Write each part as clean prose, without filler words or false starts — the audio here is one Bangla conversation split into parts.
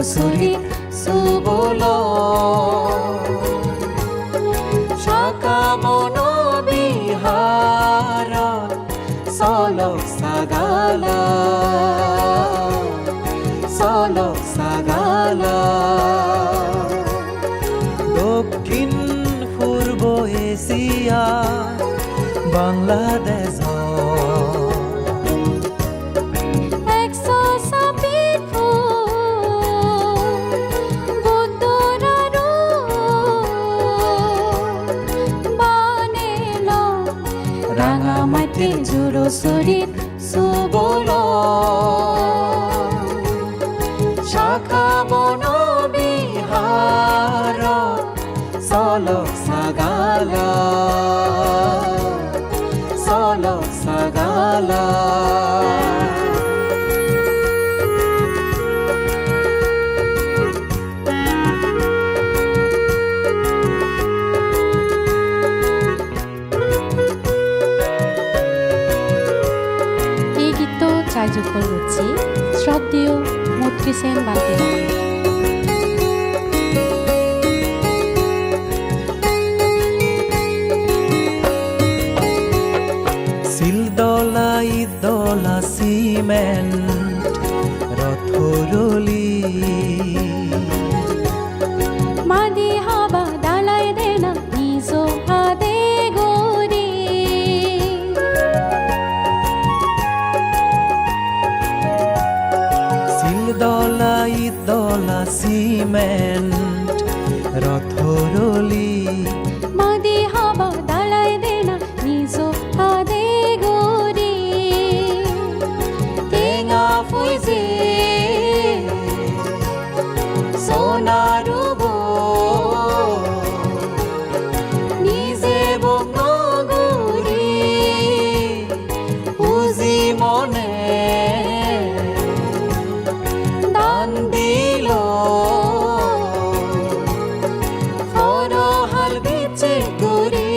সুরি সুবল শাখা বন বিহার সলক সাগালা সলক সাগালা দক্ষিণ পূর্ব এশিয়া বাংলাদেশ রাঙামাটির জুড়ো শরীর সুবল শাখা বন বিহার সলক সাগালা সলক সাগালা কার্যকর হচ্ছে শ্রদ্ধেয় মৈত্রী সেন বান্তিরা শিলদলা ইদলা সিমেন্ট রথরলি মাদি হাবা দালাই দেনা নিজ হাদে গরি শিলদলা ইদলা সিমেন্ট রথরলি মাদি হাবা দালাই দেনা নিজ হাদে গরি টেঙা ফুইজে সোনারুব নিজে বঙ্গগুরি পুঁজি মনে দান দিল ফরহাল বিচে গুরি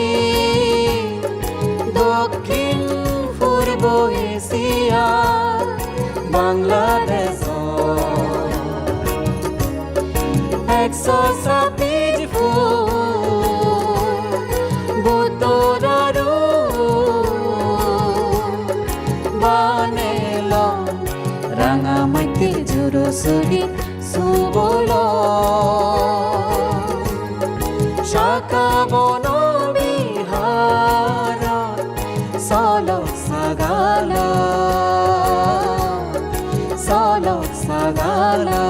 দক্ষিণ পূর্ব এশিয়া বাংলাদেশ 130 ফুট বুতরারু বানেল রাঙামাটির জুড়ো শরীর সুবল শাখা বন বিহার সলক সাগালা সলক সাগালা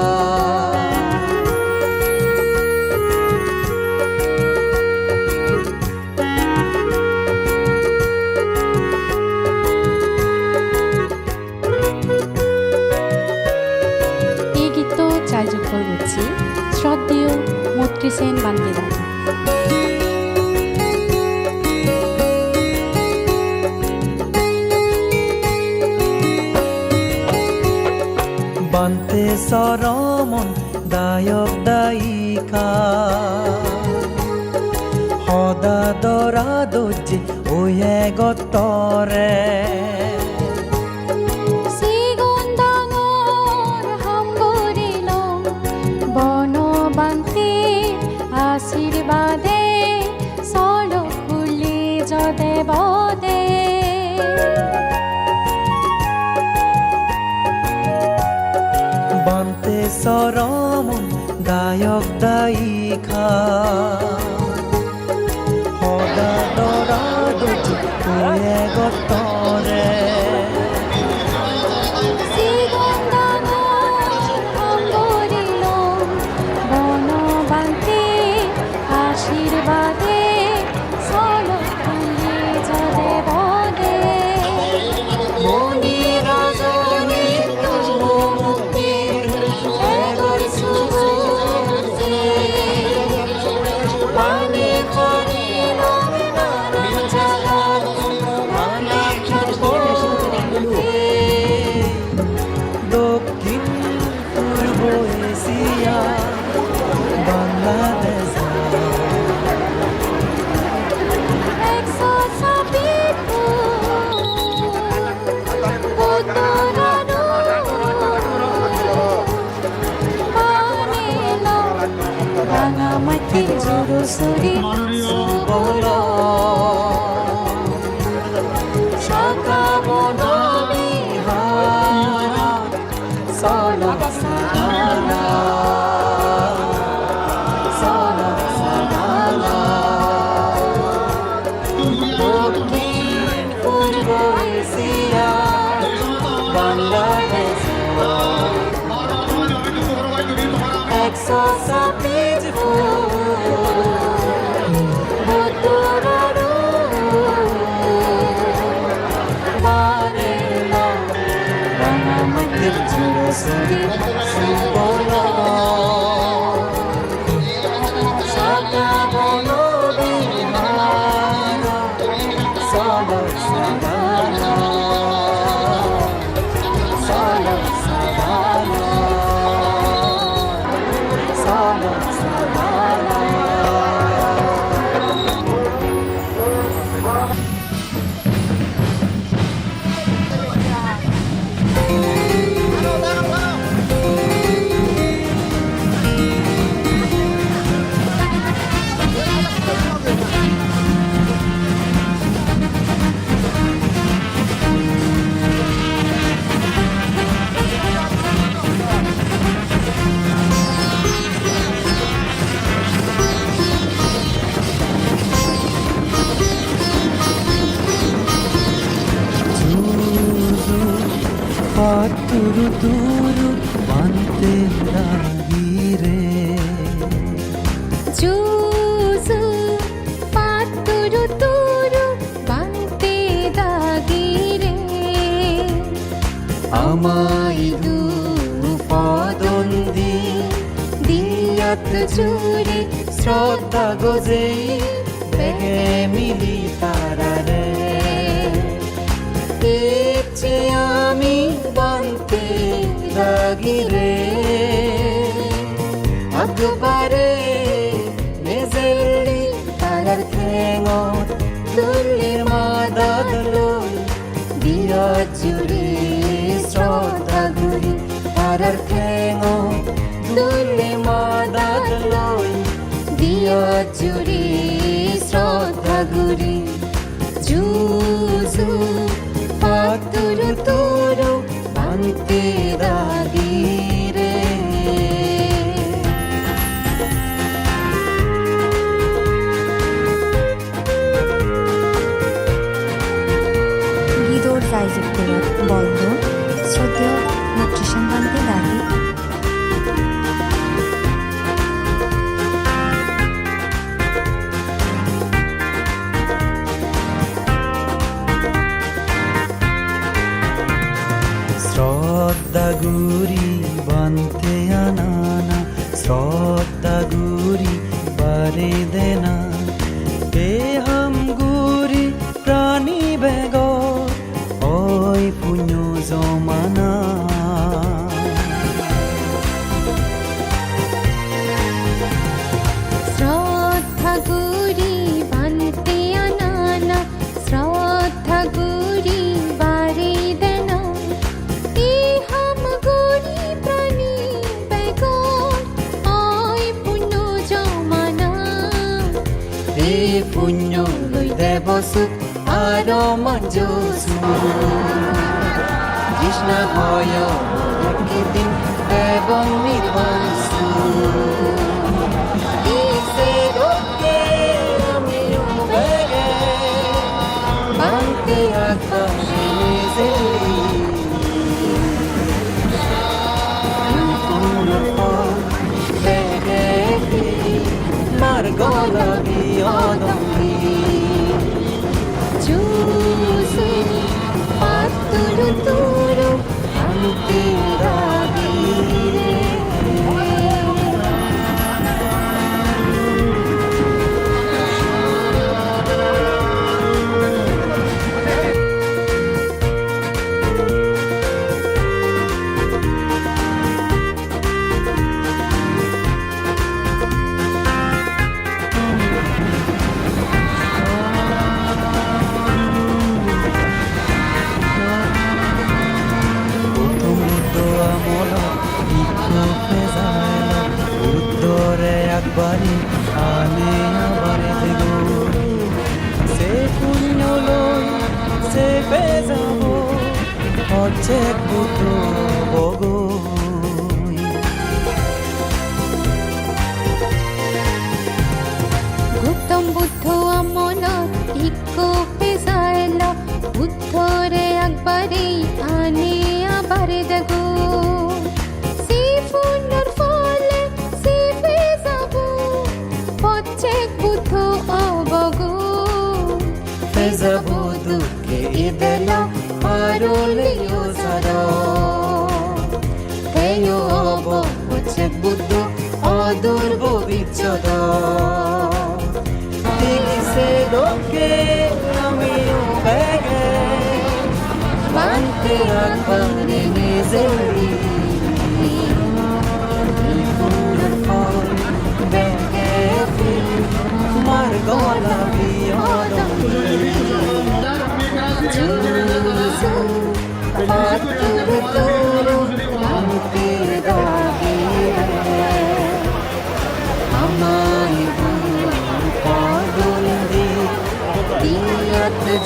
এই গীত কার্যকর হচ্ছে শ্রদ্ধেয় মৈত্রী সেন বান্তিরা বান্তে সরমন দায়ক দায়িকা সদা দৰা দৰ্জী ওয়ে গতৰে সিগুন ডাঙৰ হামগুৰিল বনবান্তি আশীৰ্বাদে চলক খুলি যদে বদে বান্তে সরমন দায়ক দায়িকা সদা দৰা দৰ্জী ওয়ে গতৰে সিগুন ডাঙৰ হামগুৰিল বনবান্তি আশীৰ্বাদে চলক খুলি যদে বদে মনি রাজনী মুক্তিৰ এগৰ সুবুজে পানী খনি নামি জাগাত মানা Sri Sambolo Sada Bolo Vihara Solo Sadana Solo Sadana Solo Sadana Turu turu bante dagire Juzu paturu turu bante dagire Amai du podondi diyat jure Shraddha gojei bege mili tarare Eche ami bante dagire Akbare mezelli tarar thengot Dulli madadloi diya jure Shraddha guri tarar thengot Dulli madadloi diya jure Shraddha guri Juzu paturu turu bante dagire গিদোর রাইজুক্তের বন্ধ শ্রদ্ধেয় মুক্তিসন বান্তে দাগি Shraddha guri bante anana Shraddha guri bare dena He ham guri prani bego Oi punyo zomana শ্রদ্ধা গুরি বান্তে আনানা শ্রদ্ধা গুরি বারে দেনা এ হাম গুরি প্রাণী বেগর ওই পুণ্য জমানা He punyo loi debo suk aro manjo Krishna hoyo ekidin devon nirvansu Ise roke ami ubege Bante akashi mezeli Yukuno bege Margola biyodami Juzu paturu turu bante dagire বাড়ি আনে আবার দেব সে পুণ্য লই সে পেয়ে যাব হচ্ছে পুত্র বগই গৌতম বুদ্ধ আমনত ইকো পেজাইল বুদ্ধরে একবারে আনে আবার দেখো সে পুণ্যর ফলে সে পেয়ে যাব প্রত্যেক বুদ্ধ অবগ যাব দুঃখে ইদেলা পারলে সারা মধুর বিচ্ছদ দেখিছে লোকে আমিও ব্যাগে মানতে রাখবারে নিজেরই ফল ব্যাগে তোমার গলা বিয়দম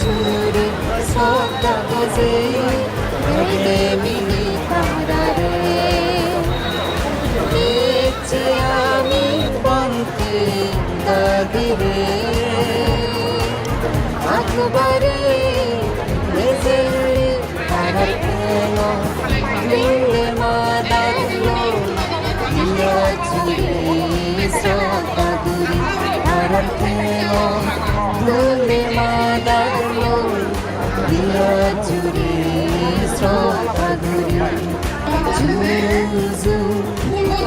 জুড়ে সবটা বুঝে মিলে মিলি তারারে নিচে আমি বলতে দাগিরে আকবারে মেজেলি তারার কেন মিলে মাদারলো দিয়া জুড়ে সবটা দূরে তারার কেন মিলে মাদারলো দিয়া জুড়ে সবটা দূরে জুজু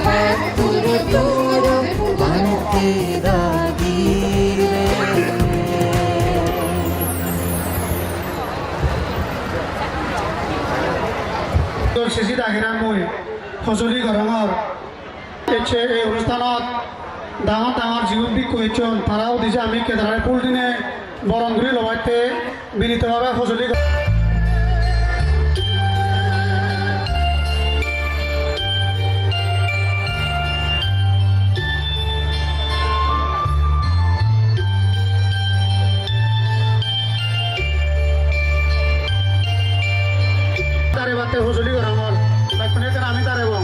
পাতুর তোর মানতে দাগিরে শেষি দাগিরা মই সঁজুলি গৰমৰ এই অনুষ্ঠানত ডাঙৰ ডাঙৰ জীৱিক কৈছন তাৰাও দিছে আমি কেদাৰে ফুল দিনে বৰণ কৰি লগাইতে বিনীতভাৱে সঁজুলি তাৰে বাতে সঁজুলি গৰমৰ আমি তাৰে বং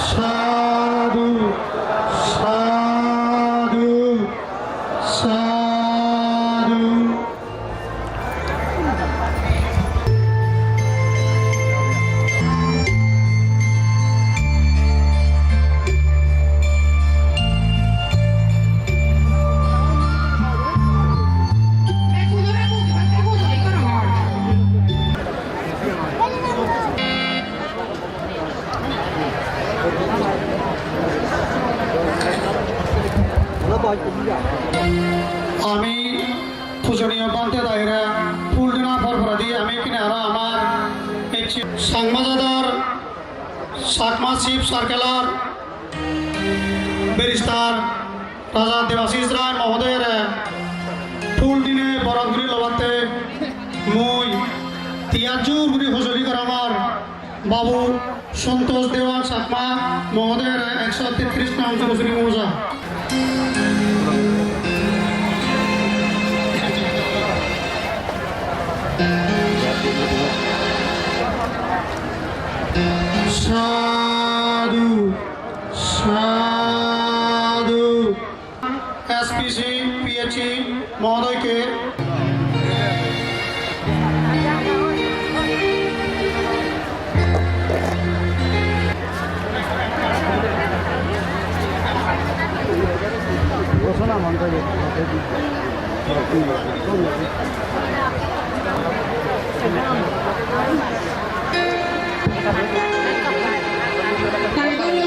সাধু সাধু সাধু আমি পূজনীয় পান্তে দায়রা ফুলদিনা ফরফরা দিয়ে আমি কিনে আরো আমার সাংমাজাদার সাকমা শিব সার্কেলার বেরিস্তার রাজা দেবাশিস রায় মহোদয়ের ফুল দিনে বরণগুলি লবাতে মই তিয়াজুর গুলি হজলি করা আমার বাবু সন্তোষ দেওয়ান সাকমা মহোদয়ের 133 নাম চলশ্রী মৌজা সাধু সাধু এসপিসি পিএইচই মহোদয়কে ঘোষণা মন্ত্রী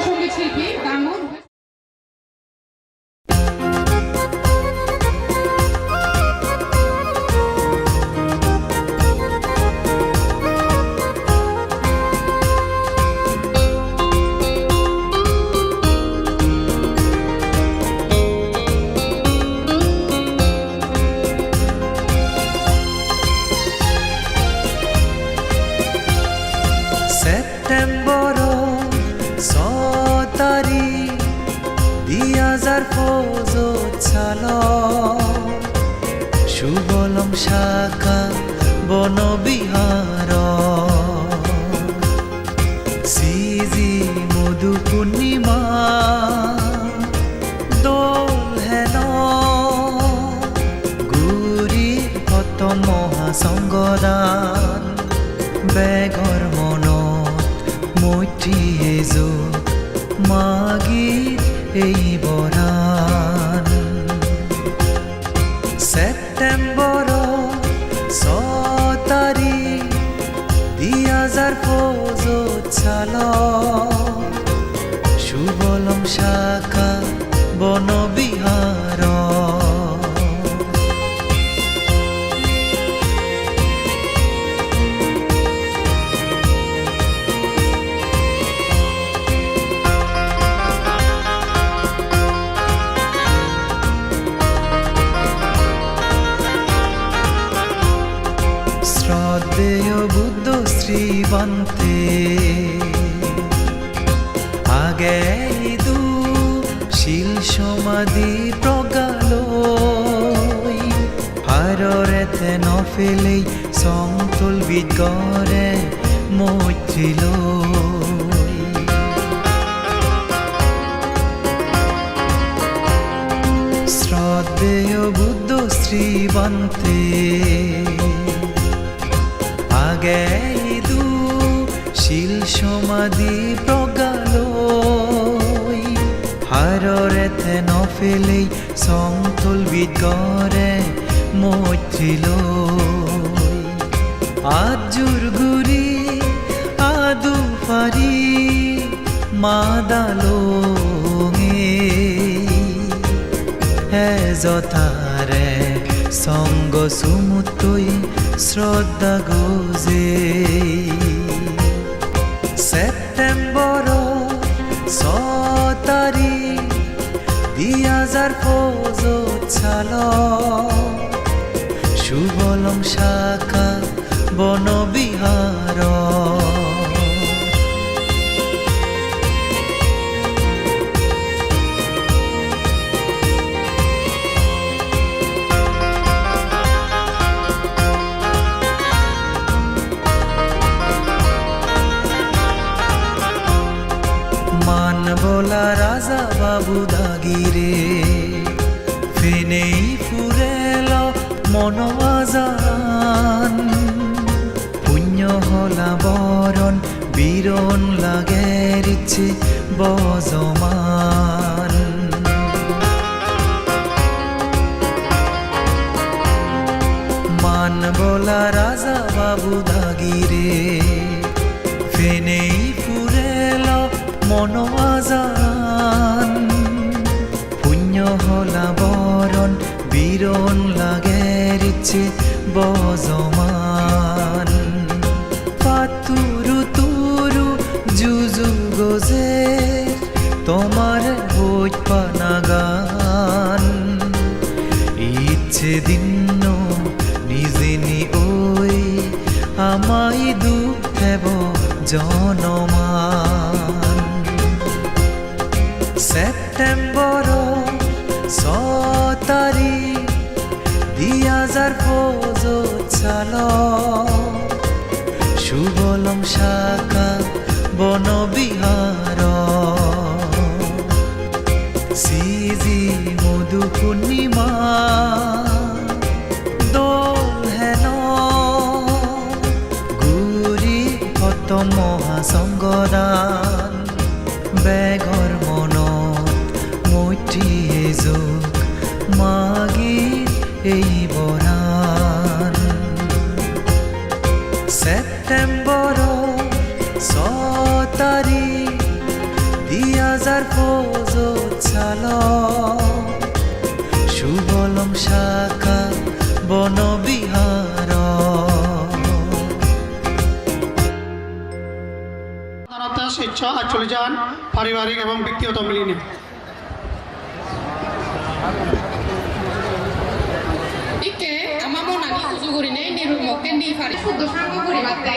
সঙ্গীত শিল্পী দামোদ সেপ্টেম্বর 6 তারিখ 2015 সুবলং শাখা বনবিহার সিজি মধু পূর্ণিমা দোল হেন গুৰি কত মহাসংগদান বেগৰ মন এই বৰাণ ছেপ্টেম্বৰ 6 তাৰিখ 2005 চাল সুবলম শাখা বনবিহাৰ শ্রদ্ধেয় বুদ্ধ শ্রীবন্তে আগে দু শিল সমাধি প্রগালৈ হাৰৰেতে নফেলেই সমতল বিদগৰে মৈত্ৰীলৈ শ্রদ্ধেয় বুদ্ধ শ্রীবন্তে আগে দু শিল সমাধি প্রগালৈ হাৰৰেতে নফেলেই সমতল বিদগৰে মৈত্ৰীলৈ আজুৰ গুৰি আদু ফাৰি মাদালঙে এজতাৰে সঙ্গ সুমুতৈ শ্রদ্ধা গোজে ছেপ্টেম্বৰ 6 তাৰিখ 2005 চাল সুবলম শাখা বনবিহাৰ মানবলা রাজা বাবু দাগিরে ফেনেই ফুরেল মনোয়াজান পুণ্য হলা বরণ বীরণ লাগে রিচ্ছে বজমান মানবলা রাজা বাবু দাগিরে ফেনেই ফুরেল মনোয়াজান পুণ্য হলা বরণ বীরণ লাগে রিচ্ছে বজমান পাতুরু তুরু জুজু গজে তোমার বই পানাগান ইচ্ছে দিন নিজেনি ওই আমায় দুঃখ দেব জনমান ছেপ্টেম্বৰ 6 তাৰিখ 2005 চাল সুবলম শাখা বনবিহাৰ সিজি মধু পূৰ্ণিমা দোল হেন গুৰি হত মহাসংগদান বেঘৰ মনত মৈত্ৰীয়ে যোগ মাগি এই বৰাণ ছেপ্টেম্বৰ 6 তাৰিখ 2005 চাল সুবলম শাখা বনবিহাৰ ইচ্ছা চলে যান পারিবারিক এবং ব্যক্তিগত মিলিয়ে ইকে আমার মনানি উজু করিনে নিরুর মক্কে নি ফারি শুদ্ধ সাঙ্গ করিবাতে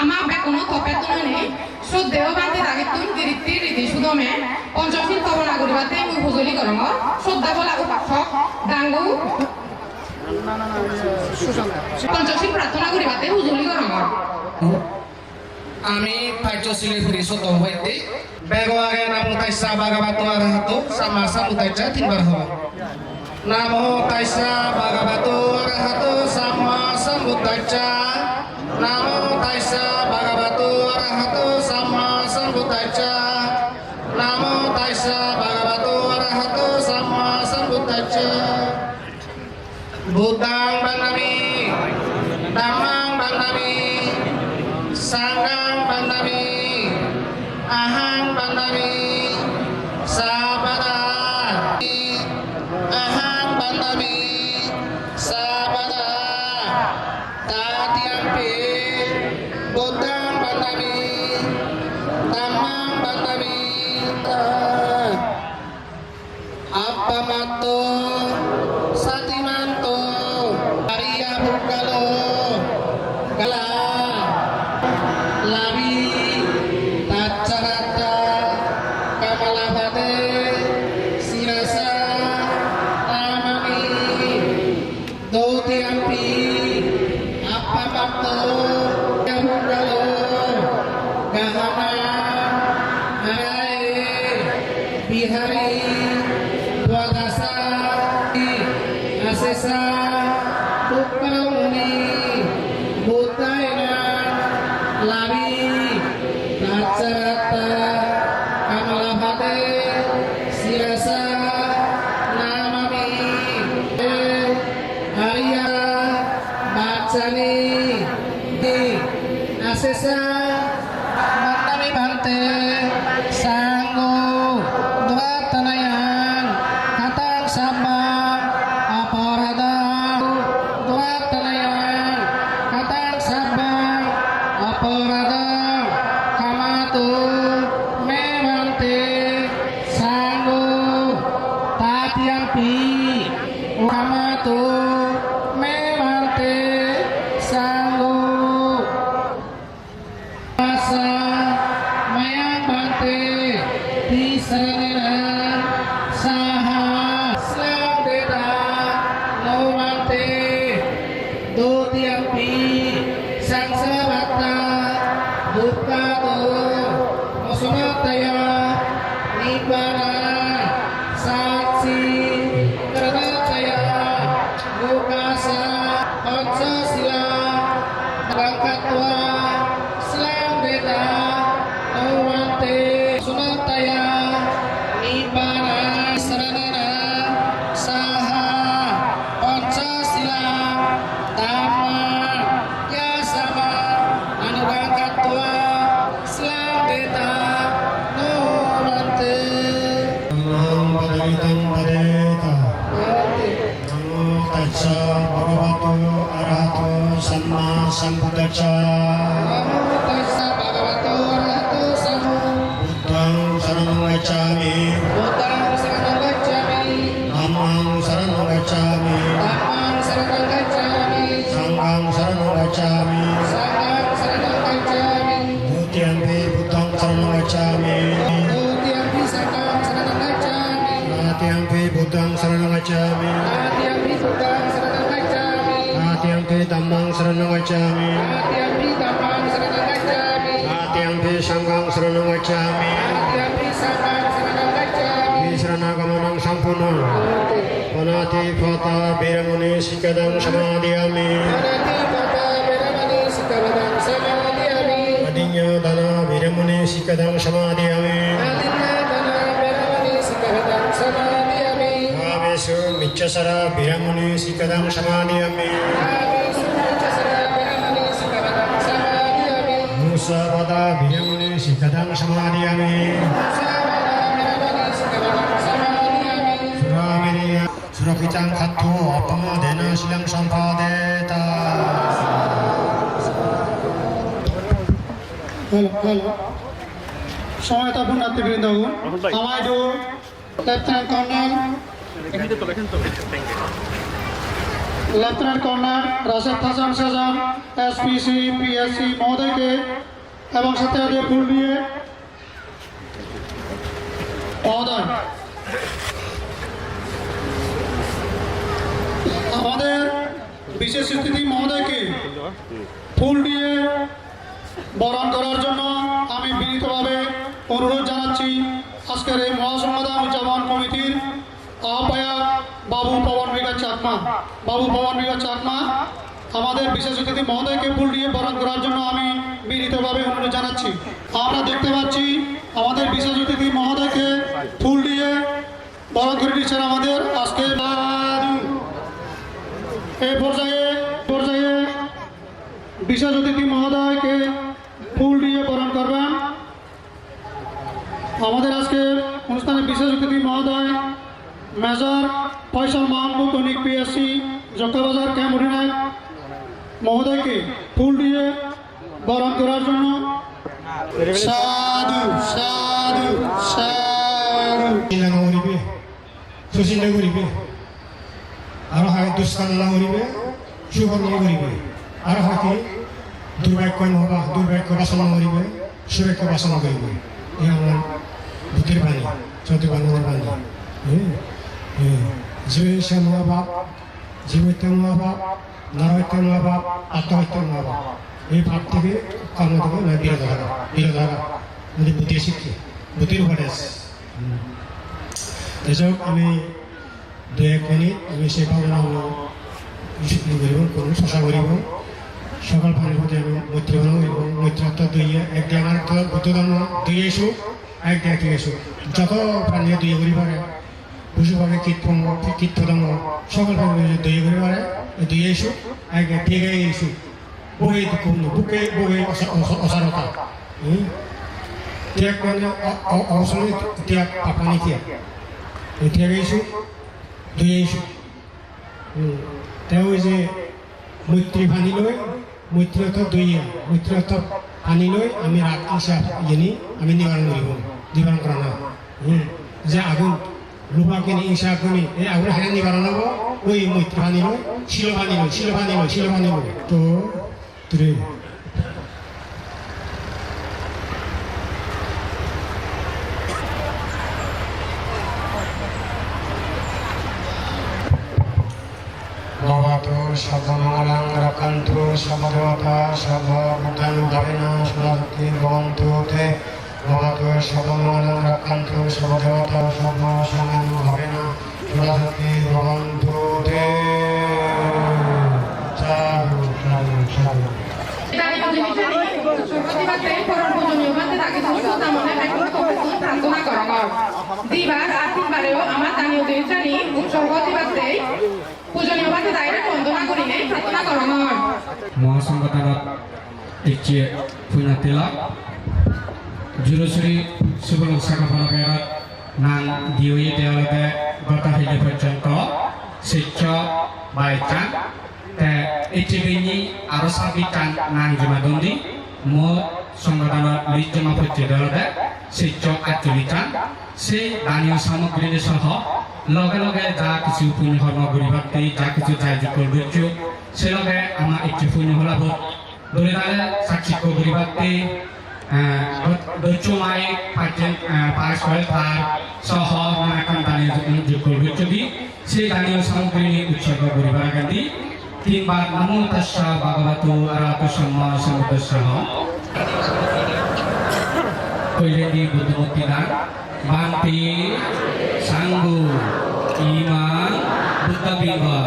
আমার বেকোনো তপেতনে শ্রদ্ধেয় বান্তি দাগিতুন গিরিত্তি রীতি সুদমে পঞ্চশীল কবনা করিবাতে মুই হুজুলি করম শ্রদ্ধা বলা উপাসক ডাঙ্গু পঞ্চশীল প্রার্থনা করিবাতে হুজুলি করম আমি পাইচশীলের পরিষদ হইতে বেগ আগে নাম তাইসা বাগাবাতো আর হাতো সামা সামু তাইচা তিনবার হওয়া Namo Taisa Bhagavato Arahato Sama Sambuddhacca. Namo Taisa Bhagavato Arahato Sama Sambuddhacca. Namo Taisa Bhagavato hari dua dasa asesa tukauni butaina lari nacerata amalabate siasa namami Arya bacani di asesa matami bante sanggo dua tanayan katang sabang aparada dua tanayan katang sabang aparada kamatu memante sanggo tatiang pi kamatu memante sanggo asa mayang bante di serengan saha selang deda no bante do tiampi sang sabata buka do mosunataya nibbana saksi karnacaya bukasa pancasila bangkatwa selang deda awante sunataya nibbana saranana saha pancasila dhamma ya sama anu bangkatwa selang deda awante Namo Padayitang Padeta Namo Tassa Bhagavato Arahato Samma Sambuddhassa Namo tassa bhagavato arahato samma Buddhang Saranang Gacchami buddhang saranang gacchami Dhammang Saranang Gacchami dhammang saranang gacchami Sanghang Saranang Gacchami sanghang saranang gacchami Dutiyampi Buddhang Saranang Gacchami dutiyampi sanghang saranang gacchami Natiyampi Buddhang Saranang Gacchami natiyampi buddhang saranang gacchami Natiyampi Dhammang Saranang Gacchami natiyampi dhammang saranang gacchami Natiyampi Sanghang Saranang Gacchami natiyampi sanghang saranang gacchami Sarana-gamanang sampurna Panati Pata Biramuni Sikadang Samadhiyami Panati pata beramani sikabadang samadhiyami Adinya Dana Biramuni Sikadang Samadhiyami adinna dana beramani sikabadang samadhiyami Kamesu Miccasara Biramuni Sikadang Samadhiyami Kami sudah casara beramani sikabadang samadhiyami Musa Pada Biramuni Sikadang Samadhiyami sabada beramani sikabadang samadhiyami Suramiriya Surakitang Khattu Apama Dena Silang Sampadeta hello সময়তা পুণ্যার্থীবৃন্দ আমায় দু লেফটেন্যান্ট কর্নেল রাশেদ হাসান সাজান এসপিসি পিএসসি মহোদয়কে এবং সাথে আগে ফুল দিয়ে মহোদয় আমাদের বিশেষ অতিথি মহোদয়কে ফুল দিয়ে বরণ করার জন্য আমি বিনীতভাবে অনুরোধ জানাচ্ছি আজকের এই মহাসমাধান উদযাপন কমিটির আহ্বায়ক বাবু পবন বিঘা চাকমা আমাদের বিশেষ অতিথি মহোদয়কে ফুল দিয়ে বরণ করার জন্য আমি বিনীতভাবে অনুরোধ জানাচ্ছি। আমরা দেখতে পাচ্ছি আমাদের বিশেষ অতিথি মহোদয়কে ফুল দিয়ে বরণ করে দিচ্ছেন আমাদের আজকে এই পর্যায়ে বিশেষ অতিথি মহোদয়কে ফুল দিয়ে বরণ করবেন। আমাদের আজকে অনুষ্ঠানে বিশেষ অতিথি মহোদয় মেজর ফয়সাল মাহমুদ অনিক পিএসসি জকাবাজার ক্যাম্প অধিনায়ক মহোদয়কে ফুল দিয়ে বরণ করার জন্য সাধু সাধু সাধু করিবে সুচিন্তা করিবে আর হয় দুষ্কান্না করিবে সুকর্ম করিবে আর হয়তো দুর্ভাগ্য নহবা দুর্ভাগ্য বাসনা করিবে সুভাগ্য বাসনা করিবে এই আমার বুদ্ধির বাণী চতুর্বাণীর বাণী জীবে মহাভাব জীবিত মহাভাব নরহত্য মহাভাব আত্মহত্যা মহাভাব এই ভাব থেকে কর্ম থেকে বিরোধ হারা যদি বুদ্ধি শিক্ষে বুদ্ধির উপরে আছে যাই হোক আমি দু এক মিনিট আমি সেই ভাবনা হলো করব চেষ্টা করিব সকাল পানির প্রতি আমি মৈত্রী বানাবো এবং মৈত্রী অর্থাৎ দুই এক আমার বুদ্ধ ধর্ম দুই এসো এক দিয়ে ঠিক এসো যত প্রাণী দুই করি পারে পশুপাখি কীটপতঙ্গ সকল প্রাণী দুই করি পারে দুই এসো এক ঠিক এসো বই বুকে বই অসারতা ত্যাগ মানে অবসরে ত্যাগ পাপানি ত্যাগ ত্যাগ এসো দুই এসো তেওঁ যে মৈত্ৰী ভানি লৈ মৈত্ৰী অৰ্থ দুইয়া মৈত্ৰী অৰ্থ ভানি লৈ আমি ৰাগ হিচাপ ইনি আমি নিবাৰণ কৰা নাই যে আগুন লোপাখিনি ঈশা আগুনি এই আগুন হেনে নিবাৰণ হ'ব ওই মৈত্ৰী ভানি লৈ শিল ভানি লৈ তো তুই সর্বমঙ্গলাং রক্ষন্তু সর্বদেবতা সর্বভূতানুধারিণা সদাশক্তি ভবন্তু তে ভবতু সর্বমঙ্গলাং রক্ষন্তু সর্বদেবতা সর্বসংহারিণা সদাশক্তি ভবন্তু তে সাধু সাধু সাধু দিবার আর তিনবারেও আমার দানীয় দেশানি উৎসর্গ দিবাতে পূজনীয় বাতে দায়রা বন্দনা করিলে প্রার্থনা করানো হয় মহাসংগঠনত ইচ্ছে ফুইনাতিলা জুরুসুরি সুবল শাখাফলকেরাত নাং দিওই দেওয়ালতে গতা হিলে পর্যন্ত শিষ্য বাইচান তে ইচ্ছেবিনি আরো সাবিচান নাং জমাদন্দি মো সংগঠনত লিজ জমা পড়ছে দেওয়ালতে শিষ্য আচলিচান সেই দানীয় সামগ্রী সহ লগে লগে যা কিছু পুণ্য কর্ম করিবাতে যা কিছু যাই করবো সে লগে আমার একটু পুণ্য হলাব ধরে দাঁড়ে সাক্ষী করিবাতে দৈত্য মায়ে পাশ হয় তার সহ নানান দানীয় যোগ করবো যদি সেই দানীয় সামগ্রী উৎসর্গ করিবার গান্ধী তিনবার নমো তাস্যা ভগবতো আরাতো সম্মা সমুদ্রসহ কইলেনি বুদ্ধমূর্তি দান Banti Sanggu Imam Buddha Bimba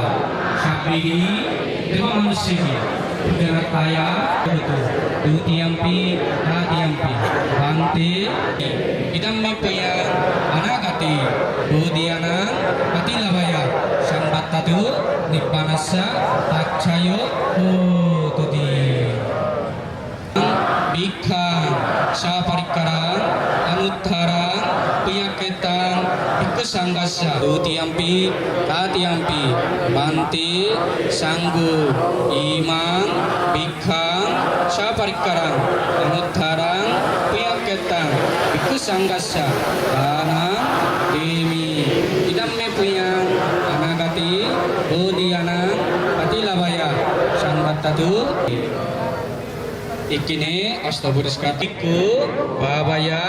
Syabiri Dema Manusia Udara Kaya Betul Dutiampi Datiampi Banti Idam Mipaya Anagati Budiana Pati Labaya Sambatatu Nippanasa Takcayo Tudi Bikhan Saparikaran Anuttharan Piyaketan Ikesanggasya Dutiampi Tatiampi Banti Sanggu Imam Bikhan Saparikaran Anuttharan Piyaketan Ikesanggasya Dana Demi Idam Mepuyang Anagati Budiana Patilabaya Sambatatu Ikine Astaghfirullahaladzim Babaya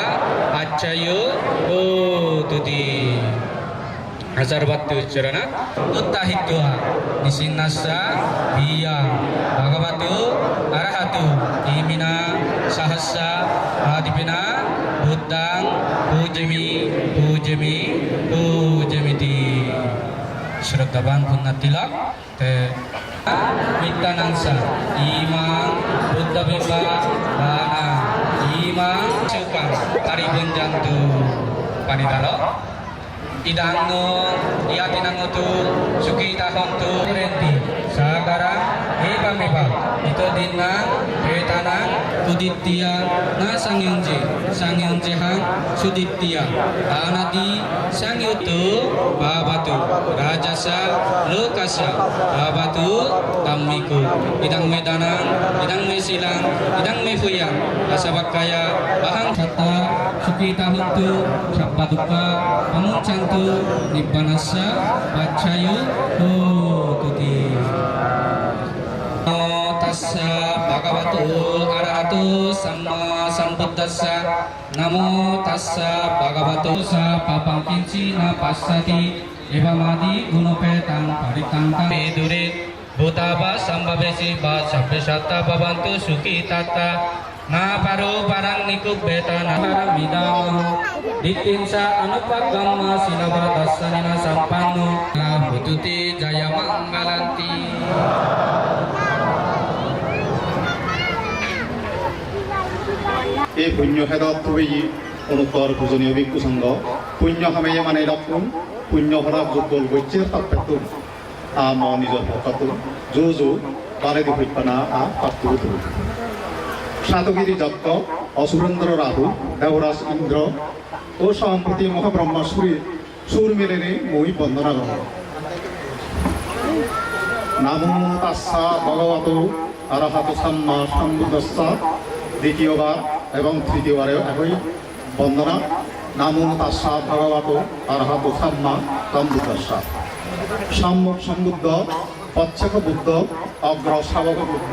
Accayo Tudi Azar Batu Cerana Uttahidua Nisinasa Biya Bhagavatu Arahatu Imina Sahasa Adipina Buddhang Pujamiti Shraddhaban Punnatilak Te Mittanangsa Imam Buddha Bimba Dana Imam Cukang Taribun Jantu Panidalo Idango Iatinangotu Sukita Hontu Renti Sagara Eba Meba Itu Dinang Ketanang Tuditya Na Sangyungje Hang Suditya Anadi Sangyutu Babatu Rajasa Lokasa Babatu Tammiku Idang Medanang Idang Mesilang Idang Mefuyang Asabakaya Bahang Kata Sukita Huntu Sapaduka Amuncantu Nibbanasa Bacayu Tudi Tassa Bhagavato Arahato Samma Sambuddhassa Namo Tassa Bhagavato Sa Papang Kinci Na Passati Evamadi Gunopetang Paritangtang Pedure Bhutava Sambhavesi Ba Sabbe Satta Bhavantu Sukhi Tata nga paro parang nikuk betana midang ditinsa anupagama sinabatasanina sampano hututi jaya manggalanti. এই পুণ্য হেদত খুবই অনুত্তর পূজনীয় ভিক্ষু সংঘ পুণ্য হামে মানে রকম পুণ্য হরা যোগ্যল বৈচ্যের পাপ্পাতুন আম নিজর পকাতুন জো জো বারে দি হইপানা আ পাপ্পুতু সাধুগিরি যজ্ঞ অসুরেন্দ্র রাহু দেবরাজ ইন্দ্র ও সম্প্রতি মহাব্রহ্মা সুর মিলেনে মই বন্দনা গণ নামো তাস্সা ভগবত আরহাত সাম্মা সম্বুদ্ধস্সা দ্বিতীয়বার এবং তৃতীয়বারেও একই বন্দনা নামো তাস্সা ভগবত আরহাত সাম্মা সম্বুদ্ধস্সা সম্মুখ সম্বুদ্ধ পচ্ছক বুদ্ধ অগ্র শাবক বুদ্ধ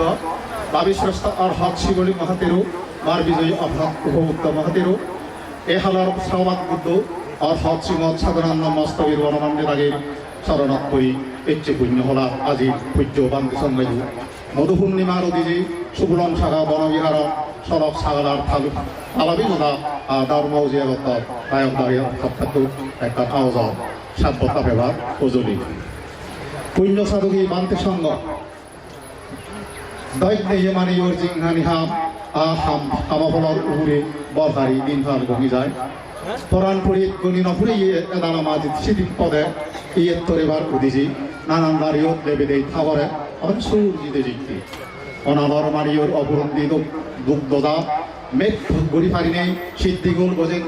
দাবিশ্রেষ্ঠ অর্হৎ শিবলী মহাতেরু মার বিজয়ী অর্হৎ উপভুক্ত মহাতেরু এ হালার সহবাদ বুদ্ধ অর্হৎ শ্রীমৎ সাধনান্ন মস্তবীর বনমান্ডের আগে শরণত করি ইচ্ছে পুণ্য হলা আজি পূজ্য বান্ধি সংবাদু মধু পূর্ণিমার অধিজি সুবলন শাখা বনবিহার সড়ক সাগলার থালু আলাবি মদা ধর্ম জিয়াগত নায়ক দাঁড়িয়ে সপ্তাহ একটা আওয়াজ সাব্যতা ব্যবহার ওজলি পুণ্য সাধুকি বান্তি সঙ্গ দৈত্য মানে ইয়র জিংহানি হাম হামাফলর উহুরে বরহারি দিনহার গমি যায় পরাণ পুরী গণি নপুরে এদানা মাঝি সিদিন পদে ইয়ে তরেবার উদিজি নানান দাঁড়িয়ে দেবে দেই খাবারে আবার সুর জিতে জিততে অনাদর মারিয়র অপরন্দি দুগ্ধদা মেঘ গড়ি ফারি নেই সিদ্ধিগুণ বোঝেন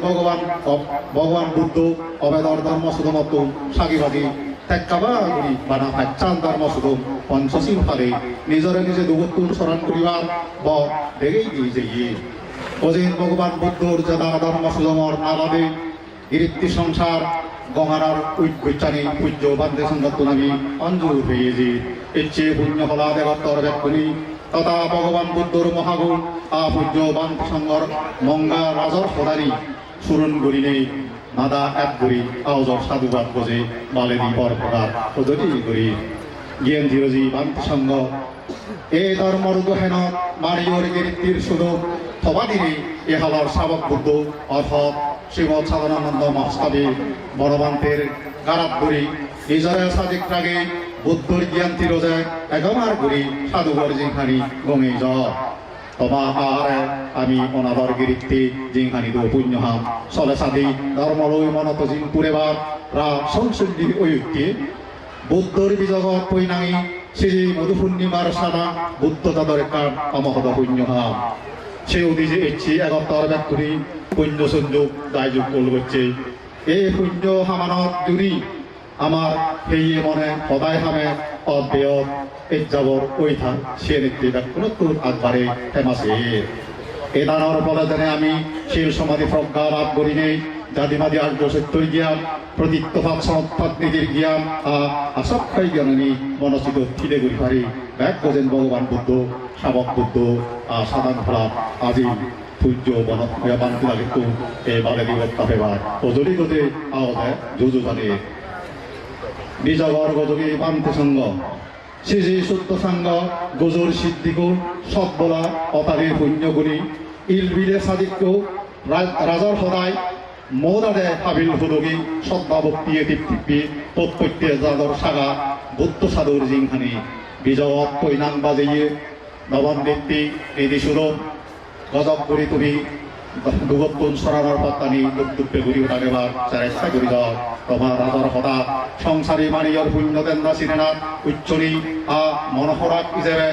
ভগবান বুদ্ধ অবেদর ধর্ম শুধুমাত্র সাগিবাগি ত্যাগা করি বানা চান ধর্ম শুধু পঞ্চশীল ফালে নিজরে নিজে দুগতুন স্মরণ করিবার বর দেখেই দিয়ে যাইয়ে অজেন ভগবান বুদ্ধর যাদা ধর্ম সুধমর নালাদে গিরিত্তি সংসার গঙ্গার উচ্চানি পূজ্য বান্ধে সংগত নামি অঞ্জুর হয়েছে ইচ্ছে পুণ্য ফলা দেবত্তর ব্যাকুনি তথা ভগবান বুদ্ধর মহাগুণ আপূজ্য বান্ধ সংগর মঙ্গা রাজর সদারি সুরন গড়ি নেই নাদা এক গড়ি আওজর সাধুবাদ বোঝে মালেদি পর প্রকার পদরি গড়ি জ্ঞান ধীরজি বান্ধ সংঘ এ ধর্মরুদ হেন মারিয়র গিরিত্তির শুধু থবাদিনে এ হালার শাবক বুদ্ধ অর্থাৎ শ্রীমৎ সাধনানন্দ মহাস্তবে বড়বান্তের গারাত গড়ি নিজরে সাদিক রাগে বুদ্ধর জ্ঞান তিরোজে এগমার গড়ি সাধুবর জিংখানি গমে য তমা আহারে আমি অনাদর গিরিত্তি জিংখানি দো পুণ্য হাম চলে সাদি ধর্মলয় মনত জিংপুরেবার রা সংসুদ্ধি ঐক্যে বুদ্ধর বিজগত পৈনাঙি শ্রী মধু পূর্ণিমার সানা বুদ্ধ তাদের কাম অমহদ পুণ্য হাম সে উদিজে ইচ্ছি এগত্তর ব্যক্তি পুণ্য সংযোগ দায়যোগ করছে এই পুণ্য হামানত জুড়ি আমার সেই মনে সদায় হামে অব্যয় এই যাবর ওই থান সে নেত্রী ব্যক্তিত্ব আগবারে ফেমাসে এ দানার ফলে জানে আমি শিল সমাধি প্রজ্ঞা লাভ করি নেই জাতিমাদি আর্য সত্যই জ্ঞান প্রতীত্বভাব সমত্পাত নিজের জ্ঞান আসক্ষয় জ্ঞানী মনচিত ফিরে করি পারি ব্যাগ বোঝেন ভগবান বুদ্ধ শাবক বুদ্ধ সাধারণ ফলা আজি পূজ্য বান্তি লাগিত এ বালে দিবত্তা পেবার ওজলি গতে আওয়াজে যুজু জানে বিজগর গজগি বান্তি সঙ্গ শ্রী শুদ্ধ সাঙ্গ গজর সিদ্ধিগুণ সব বলা অতারির পুণ্যগুণী ইল বিলে সাদিক্য রাজার সদায় মৌদাদে হাবিল হুদগি শ্রদ্ধা ভক্তি টিপটিপি তৎপত্যে যাদর সাগা বুদ্ধ সাধুর জিংখানি বিজগত কৈনাং বাজিয়ে নবম ব্যক্তি নিধি সুরম গজব করি তুমি দুগত্তুন সরানোর পত্তানি দুপে ঘুরি উঠানেবার চেষ্টা করি যাও তোমার রাজার হতা সংসারী মানিয়র পুণ্য দেন্দা সিনেনা উচ্চনী মনোহরাক হিসেবে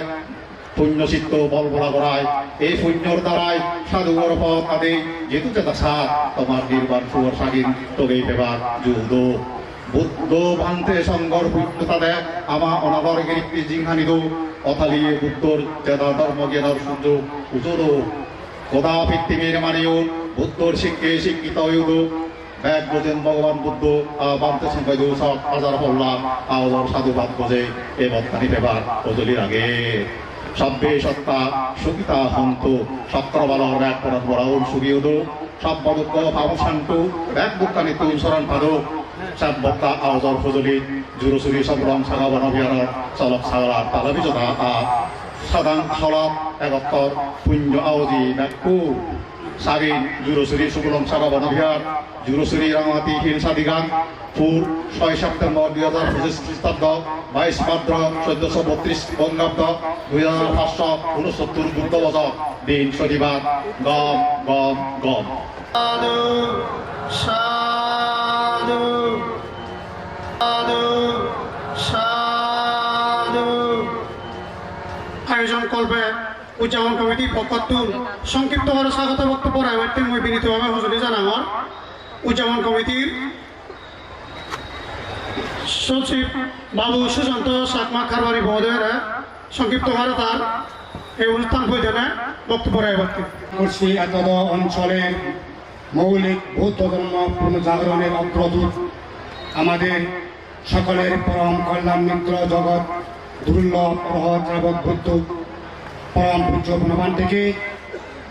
পুণ্যচিত্ত বলবলা করায় এই পুণ্যর দ্বারাই সাধুগর পথ আদি যেহেতু চেতা সাত তোমার নির্বাণ সুর সাগিন তবেই পেবার যুদ্ধ বুদ্ধ ভান্তে সংগর পুণ্যতা দেয় আমা অনাদর গিরিত্তি জিংহানিদ অথালিয়ে বুদ্ধর চেতা ধর্ম জ্ঞানর সুযোগ উচোদ কোদা পৃথিবীর মানিও বুদ্ধর শিক্ষে শিক্ষিত হইদ ব্যাগ বোঝেন ভগবান বুদ্ধ বান্তে সংখ্যায় সব হাজার হল্লা আওয়ার সাধুবাদ বোঝে এ বত্তানি পেবার ওজলির আগে সব্যে সত্তা সুকিতা হন্ত সক্রবালর ব্যাগ পরাত বরাউল সুগিয়দ সব বদক পাব শান্ত ব্যাগ বুকানি তুল সরণ পাদক সব বক্তা আওয়ার ফজলি জুরসুরি সব রং সাগা বনবিহার চলক সাগলার তালাবি যোধা সাধাং সলাপ এগত্তর পুঞ্জ আওজি নাকু সাগিন জুরসুরি সুবলম সাগা বনবিহার জুরসুরি রাঙামাটি হিলসাদিগান ফুল 6 সেপ্টেম্বর 2025 খ্রিস্টাব্দ 22 ভাদ্র 1432 বঙ্গাব্দ 2569 বুদ্ধ বছর দিন শনিবার গম গম গম সাধু সাধু সাধু সাধু আয়োজন করবে উদযাপন কমিটি পক্ষতুন সংক্ষিপ্তভাবে স্বাগত বক্তব্য রায়বার্তির মই বিনীতভাবে হজুরি জানাবার উদযাপন কমিটির সচিব বাবু সুশান্ত সাকমা খারবারি মহোদয়ের সংক্ষিপ্তভাবে তার এই অনুষ্ঠান বৈঠকে বক্তব্য রায়বার্তি করছি এতদ অঞ্চলের মৌলিক বৌদ্ধ ধর্ম পুনর্জাগরণের অগ্রদূত আমাদের সকলের পরম কল্যাণ মিত্র জগৎ দুর্লভ রহত যাবৎ বুদ্ধ পরম পূজ্য বনবান থেকে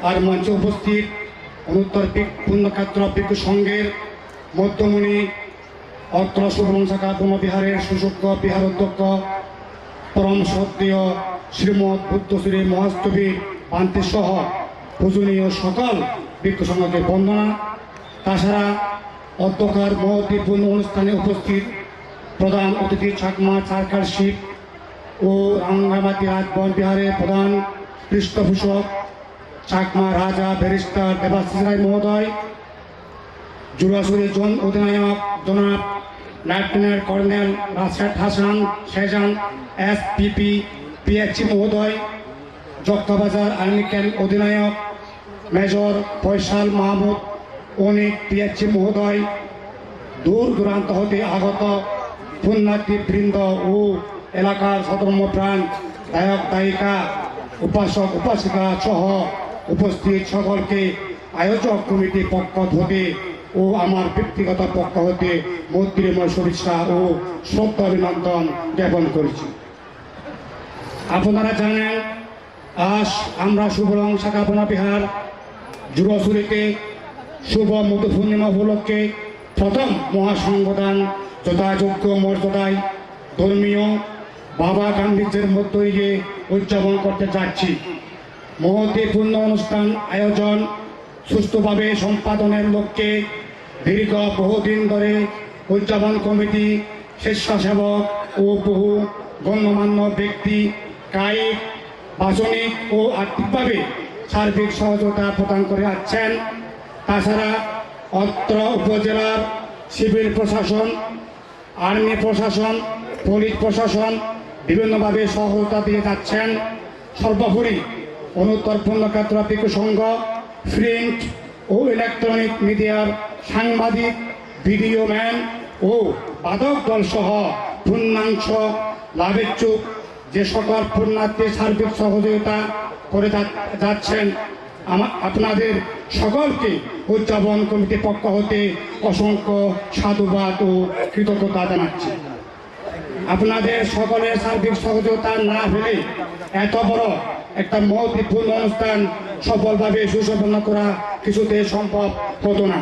আর মঞ্চে উপস্থিত অনুত্তর পুণ্যক্ষেত্র ভিক্ষু সংঘের মধ্যমণি অত্র সুবর্ণ শাখা বনবিহারের সুযোগ্য বিহার অধ্যক্ষ পরম শ্রদ্ধেয় শ্রীমৎ বুদ্ধশ্রী মহাস্তবী বান্তি সহ পূজনীয় সকল ভিক্ষু সংঘকে বন্দনা। তাছাড়া অধ্যক্ষার মহত্বপূর্ণ অনুষ্ঠানে উপস্থিত প্রধান অতিথি চাকমা চারকার শিব ও রাঙ্গামাটি রাজবন বিহারের প্রধান পৃষ্ঠপোষক চাকমা রাজা ব্যারিস্টার দেবাশিস রায় মহোদয়, জুরাসুরি জন অধিনায়ক জনাব lieutenant colonel Rashed Hasan Shezan SPP PHC মহোদয়, জক্কাবাজার আর্মি ক্যাম্প অধিনায়ক মেজর ফয়সাল মাহমুদ অনিক PHC মহোদয়, দূর দূরান্ত হতে আগত পুণ্যার্থী বৃন্দ ও এলাকার সধর্মপ্রাণ গায়ক গায়িকা উপাসক উপাসিকা সহ উপস্থিত সকলকে আয়োজক কমিটির পক্ষ হতে ও আমার ব্যক্তিগত পক্ষ হতে মৈত্রীময় শুভেচ্ছা ও শ্রদ্ধা অভিনন্দন জ্ঞাপন করেছি। আপনারা জানেন আজ আমরা সুবরং শাখা বনবিহার জুরসুরিতে শুভ মধু পূর্ণিমা উপলক্ষে প্রথম মহাসংগঠন যথাযোগ্য মর্যাদায় ধর্মীয় বাবা গান্ধীজির মধ্য দিয়ে উদযাপন করতে যাচ্ছি। মহত্বপূর্ণ অনুষ্ঠান আয়োজন সুষ্ঠুভাবে সম্পাদনের লক্ষ্যে দীর্ঘ বহুদিন ধরে উদযাপন কমিটি স্বেচ্ছাসেবক ও বহু গণ্যমান্য ব্যক্তি কায়িক বাচনিক ও আর্থিকভাবে সার্বিক সহযোগিতা প্রদান করে আসছেন। তাছাড়া অত্র উপজেলার সিভিল প্রশাসন, আর্মি প্রশাসন, পুলিশ প্রশাসন বিভিন্নভাবে সহযোগিতা দিয়ে যাচ্ছেন। সর্বোপরি অনুত্তর পুণ্যক্ষেত্র ভিক্ষু সংঘ, প্রিন্ট ও ইলেকট্রনিক মিডিয়ার সাংবাদিক, ভিডিও ম্যান ও বাদক দল সহ পূর্ণাংশ লাভেচ্ছুক যে সকল পুণ্যার্থী সার্বিক সহযোগিতা করে যাচ্ছেন আপনাদের সকলকে উদযাপন কমিটির পক্ষ হতে অসংখ্য সাধুবাদ ও কৃতজ্ঞতা জানাচ্ছি। আপনাদের সকলের সার্বিক সহযোগিতা না হলে এত বড় একটা মহত্বপূর্ণ অনুষ্ঠান সফলভাবে সুসম্পন্ন করা কিছুতে সম্ভব হতো না।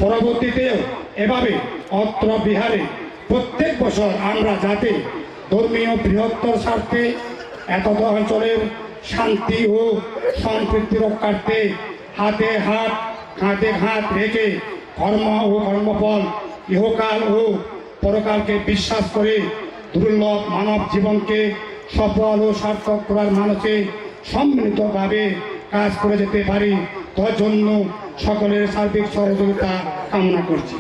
পরবর্তীতেও এভাবে অত্র বিহারে প্রত্যেক বছর আমরা যাতে ধর্মীয় বৃহত্তর স্বার্থে এতদ অঞ্চলের শান্তি ও সম্প্রীতি রক্ষার্থে হাতে হাত কাঁধে হাত রেখে কর্ম ও কর্মফল ইহকাল ও পরকালকে বিশ্বাস করে দুর্লভ মানব জীবনকে সফল ও সার্থক করার মানুষে সম্মিলিতভাবে কাজ করে যেতে পারি তার জন্য সকলের সার্বিক সহযোগিতা কামনা করছি।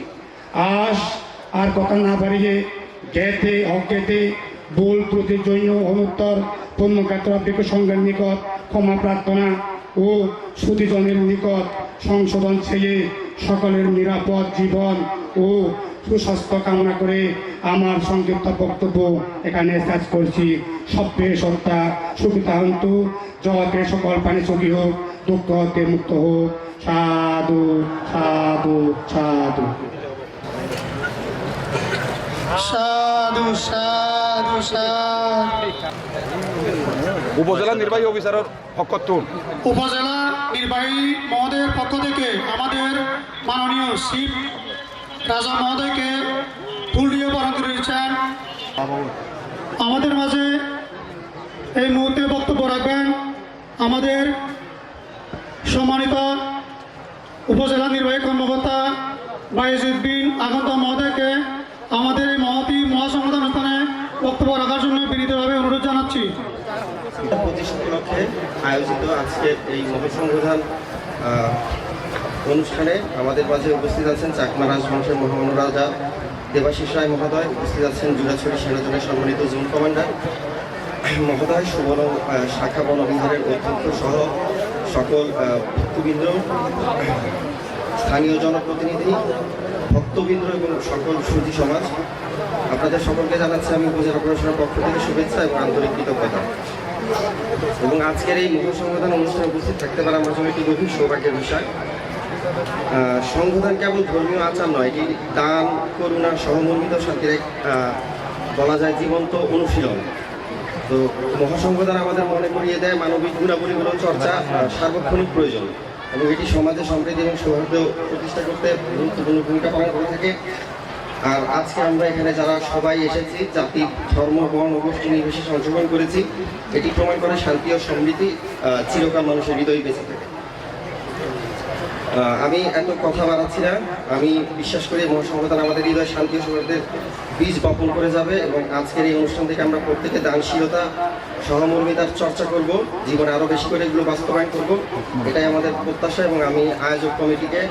আজ আর কথা না বাড়িয়ে জ্ঞাতে অজ্ঞাতে ভুল ত্রুটির জন্য অনুত্তর পুণ্যক্ষেত্র ভিক্ষু সংঘের নিকট ক্ষমা প্রার্থনা ও সুধীজনের নিকট সংশোধন চেয়ে সকলের নিরাপদ জীবন ও সুস্বাস্থ্য কামনা করে আমার সংক্ষিপ্ত বক্তব্য এখানে শেষ করছি। সভ্যে সত্তা সুবিধা হন্তু, জগতের সকল প্রাণী সুখী হোক, দুঃখ হতে মুক্ত হোক। সাধু সাধু সাধু সাধু সাধু সাধু। উপজেলা নির্বাহী অফিসারের পক্ষতুন উপজেলা নির্বাহী মহোদয়ের পক্ষ থেকে আমাদের মাননীয় শিব রাজা মহোদয়কে ফুল দিয়ে বরণ করে দিচ্ছেন। আমাদের মাঝে এই মুহূর্তে বক্তব্য রাখবেন আমাদের সম্মানিত উপজেলা নির্বাহী কর্মকর্তা বাইজুদ্দিন আগন্ত মহোদয়কে আমাদের এই মহতী মহাসংবাদ অনুষ্ঠানে বক্তব্য রাখার জন্য বিনীতভাবে অনুরোধ জানাচ্ছি। 25 উপলক্ষে আয়োজিত আজকের এই মহাসংবোধন অনুষ্ঠানে আমাদের মাঝে উপস্থিত আছেন চাকমা রাজবংশের মহামান্য রাজা দেবাশিস রায় মহোদয়, উপস্থিত আছেন জুরাছড়ি সেনাজনের সম্মানিত জোন কমান্ডার মহোদয়, সুবর্ণ শাখা বনবিহারের অধ্যক্ষ সহ সকল ভক্তবৃন্দ, স্থানীয় জনপ্রতিনিধি, ভক্তবৃন্দ এবং সকল সুধী সমাজ, আপনাদের সকলকে জানাচ্ছি আমি উপজেলা প্রশাসনের পক্ষ থেকে শুভেচ্ছা এবং আন্তরিক কৃতজ্ঞতা। এবং আজকের এই মহাসংবোধন অনুষ্ঠানে উপস্থিত থাকতে পারা আমার জন্য একটি গভীর সৌভাগ্যের বিষয়। সংবোধন কেবল ধর্মীয় আচার নয়, এটি দান, করুণা, সহমর্মিত শান্তির এক বলা যায় জীবন্ত অনুশীলন। তো মহাসংবোধন আমাদের মনে করিয়ে দেয় মানবিক গুণাবলীগুলো চর্চা সার্বক্ষণিক প্রয়োজন এবং এটি সমাজে সম্প্রীতি এবং সৌহার্দ্য প্রতিষ্ঠা করতে গুরুত্বপূর্ণ ভূমিকা পালন করে থাকে। আর আজকে আমরা এখানে যারা সবাই এসেছি, জাতি, ধর্ম, বর্ণ, গোষ্ঠী নির্বিশেষে অংশগ্রহণ করেছি, এটি প্রমাণ করে শান্তি ও সমৃদ্ধি চিরকাল মানুষের হৃদয় বেঁচে থাকে। আমি এত কথা বাড়াচ্ছি না, আমি বিশ্বাস করি মহাসংবোধন আমাদের হৃদয় শান্তি ও সৌহার্দ্যের বীজ বপন করে যাবে এবং আজকের এই অনুষ্ঠান থেকে আমরা প্রত্যেকে দানশীলতা, সহমর্মিতার চর্চা করব, জীবনে আরও বেশি করে এগুলো বাস্তবায়ন করব, এটাই আমাদের প্রত্যাশা। এবং আমি আয়োজক কমিটিকে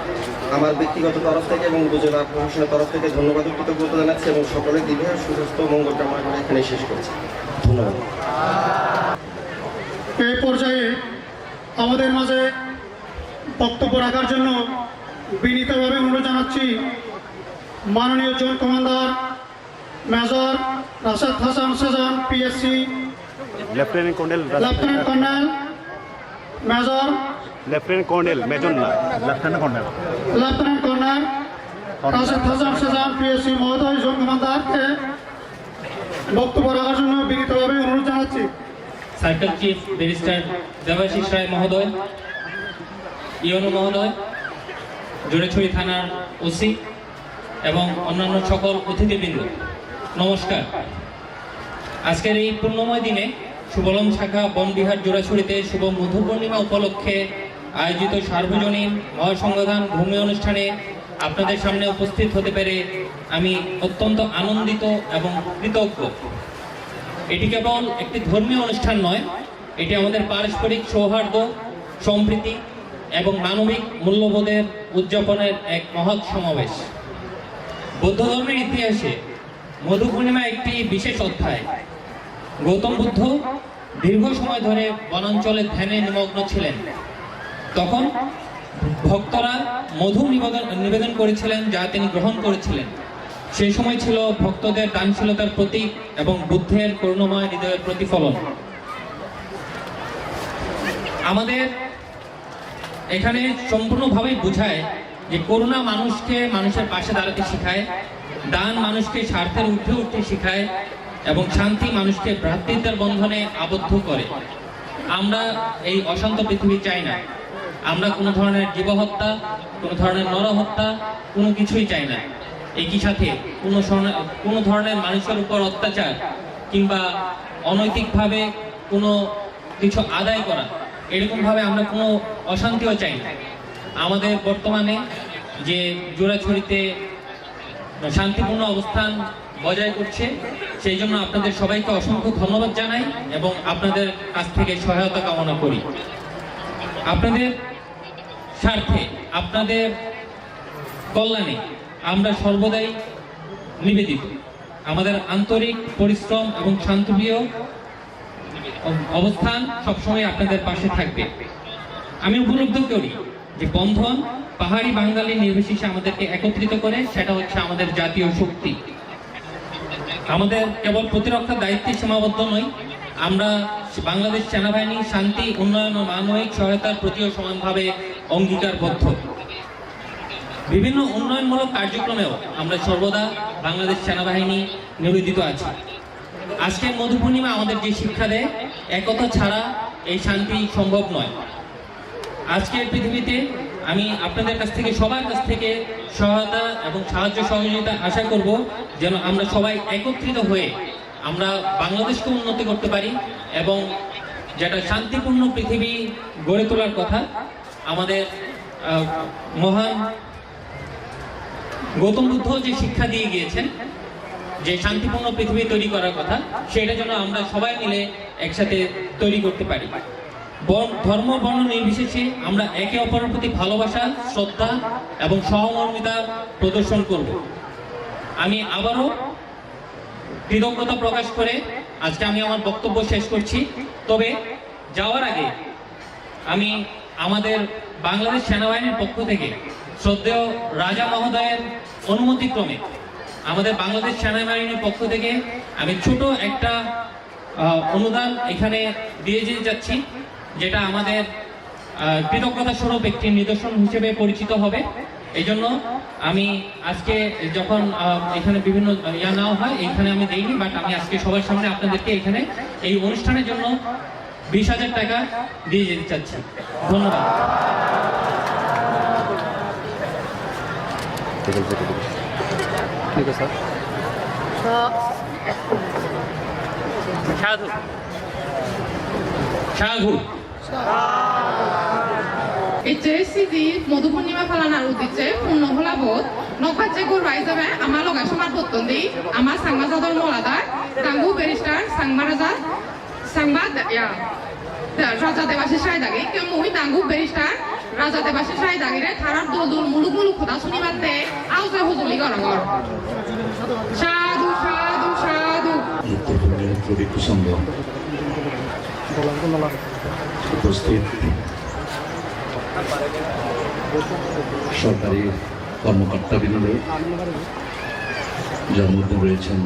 আমার ব্যক্তিগত তরফ থেকে এবং উপজেলা প্রশাসনের তরফ থেকে ধন্যবাদ ও কৃতজ্ঞতা জানাচ্ছি এবং সকলের দীর্ঘ সুস্বাস্থ্য মঙ্গল কামনা করে এখানে শেষ করছি। ধন্যবাদ। এই পর্যায়ে আমাদের মাঝে বক্তব্য রাখার জন্য বিনীতভাবে অনুরোধ জানাচ্ছি মাননীয় zone commander major Rashed Hasan Sajan PSC, lieutenant colonel major major না lieutenant colonel Rashed Hasan Sajan PSC মহোদয় জোন কমান্ডারকে বক্তব্য রাখার জন্য বিনীতভাবে অনুরোধ জানাচ্ছি। Circle chief barrister Debashis Roy মহোদয়, ইউনো মহোদয়, জোড়াছড়ি থানার ওসি এবং অন্যান্য সকল অতিথিবৃন্দ, নমস্কার। আজকের এই পূর্ণময় দিনে সুবলম শাখা বনবিহার জোড়াছড়িতে শুভ মধু পূর্ণিমা উপলক্ষে আয়োজিত সার্বজনীন মহাসংবোধন ভূমি অনুষ্ঠানে আপনাদের সামনে উপস্থিত হতে পেরে আমি অত্যন্ত আনন্দিত এবং কৃতজ্ঞ। এটি কেবল একটি ধর্মীয় অনুষ্ঠান নয়, এটি আমাদের পারস্পরিক সৌহার্দ্য, সম্প্রীতি এবং মানবিক মূল্যবোধের উদযাপনের এক মহৎ সমাবেশ। বৌদ্ধ ধর্মের ইতিহাসে মধু পূর্ণিমা একটি বিশেষ অধ্যায়। গৌতম বুদ্ধ দীর্ঘ সময় ধরে বনাঞ্চলে ধ্যানে নিমগ্ন ছিলেন। তখন ভক্তরা মধু নিবেদন করেছিলেন, যা তিনি গ্রহণ করেছিলেন। সেই সময় ছিল ভক্তদের দানশীলতার প্রতীক এবং বুদ্ধের করুণাময় হৃদয়ের প্রতিফলন। আমাদের এখানে সম্পূর্ণভাবেই বোঝায় যে করুণা মানুষকে মানুষের পাশে দাঁড়াতে শেখায়, দান মানুষকে স্বার্থের ঊর্ধ্বে উঠতে শেখায় এবং শান্তি মানুষকে ভ্রাতৃত্বের বন্ধনে আবদ্ধ করে। আমরা এই অশান্ত পৃথিবী চাই না। আমরা কোনো ধরনের জীবহত্যা, কোনো ধরনের নরহত্যা, কোনো কিছুই চাই না। একই সাথে কোনো ধরনের মানুষের উপর অত্যাচার কিংবা অনৈতিকভাবে কোনো কিছু আদায় করা, এরকমভাবে আমরা কোনো অশান্তিও চাই না। আমাদের বর্তমানে যে জোড়াছড়িতে শান্তিপূর্ণ অবস্থান বজায় করছে, সেই জন্য আপনাদের সবাইকে অসংখ্য ধন্যবাদ জানাই এবং আপনাদের কাছ থেকে সহায়তা কামনা করি। আপনাদের স্বার্থে, আপনাদের কল্যাণে আমরা সর্বদাই নিবেদিত। আমাদের আন্তরিক পরিশ্রম এবং শান্তিপ্রিয় অবস্থান সবসময় আপনাদের পাশে থাকবে। আমি উপলব্ধি করি যে বন্ধন পাহাড়ি বাঙালি নির্বিশেষে আমাদেরকে একত্রিত করে, সেটা হচ্ছে আমাদের জাতীয় শক্তি। আমাদের কেবল প্রতিরক্ষার দায়িত্বে সীমাবদ্ধ নয়, আমরা বাংলাদেশ সেনাবাহিনী শান্তি, উন্নয়ন ও মানবিক সহায়তার প্রতিও সমানভাবে অঙ্গীকারবদ্ধ। বিভিন্ন উন্নয়নমূলক কার্যক্রমেও আমরা সর্বদা বাংলাদেশ সেনাবাহিনী নিবেদিত আছি। আজকের মধু পূর্ণিমা আমাদের যে শিক্ষা দেয়, একতা ছাড়া এই শান্তি সম্ভব নয়। আজকের পৃথিবীতে আমি আপনাদের কাছ থেকে, সবার কাছ থেকে সহায়তা এবং সাহায্য সহযোগিতা আশা করব, যেন আমরা সবাই একত্রিত হয়ে আমরা বাংলাদেশকে উন্নতি করতে পারি এবং যেটা শান্তিপূর্ণ পৃথিবী গড়ে তোলার কথা আমাদের মহান গৌতম বুদ্ধ যে শিক্ষা দিয়ে গিয়েছেন যে শান্তিপূর্ণ পৃথিবী তৈরি করার কথা, সেটা যেন আমরা সবাই মিলে একসাথে তৈরি করতে পারি। ধর্ম বর্ণ নির্বিশেষে আমরা একে অপরের প্রতি ভালোবাসা, শ্রদ্ধা এবং সহমর্মিতা প্রদর্শন করব। আমি আবারও কৃতজ্ঞতা প্রকাশ করে আজকে আমি আমার বক্তব্য শেষ করছি। তবে যাওয়ার আগে আমি আমাদের বাংলাদেশ সেনাবাহিনীর পক্ষ থেকে শ্রদ্ধেয় রাজা মহোদয়ের অনুমতিক্রমে আমাদের বাংলাদেশ সেনাবাহিনীর পক্ষ থেকে আমি ছোট একটা অনুদান এখানে দিয়ে যেতে যাচ্ছি, যেটা আমাদের কৃতজ্ঞতা স্বরূপ একটি নিদর্শন হিসেবে পরিচিত হবে। এই জন্য আমি আজকে যখন এখানে বিভিন্ন নেওয়া হয় এখানে আমি দেইনি, বাট আমি আজকে সবার সামনে আপনাদেরকে এখানে এই অনুষ্ঠানের জন্য 20,000 টাকা দিয়ে যেতে চাচ্ছি। ধন্যবাদ। ठीक है सर। সাধু সাধু HSCG মধু পূর্ণিমা পালনার উদ্দেশ্যে পূর্ণ ফলাবোধ নকাচ্ছে করবা হিসাবে আমার লগা সমাজ পত্তন দিই আমার সাংবাদাদর মলাদার গাঙ্গু ব্যারিস্টার সাংবাদাজার সাংবাদ রাজা দেবাশিস রায় দাগি কেউ মুই গাঙ্গু ব্যারিস্টার রাজা দেবাশিস রায় দাগিরে থারার দোল মুলুক মুলুক কথা শুনিবার দে আউসে হুজুলি গরগর সাধু সাধু সাধু পবিত্র সংঘ উপস্থিত সরকারি কর্মকর্তাবৃন্দ, যার মধ্যে রয়েছেন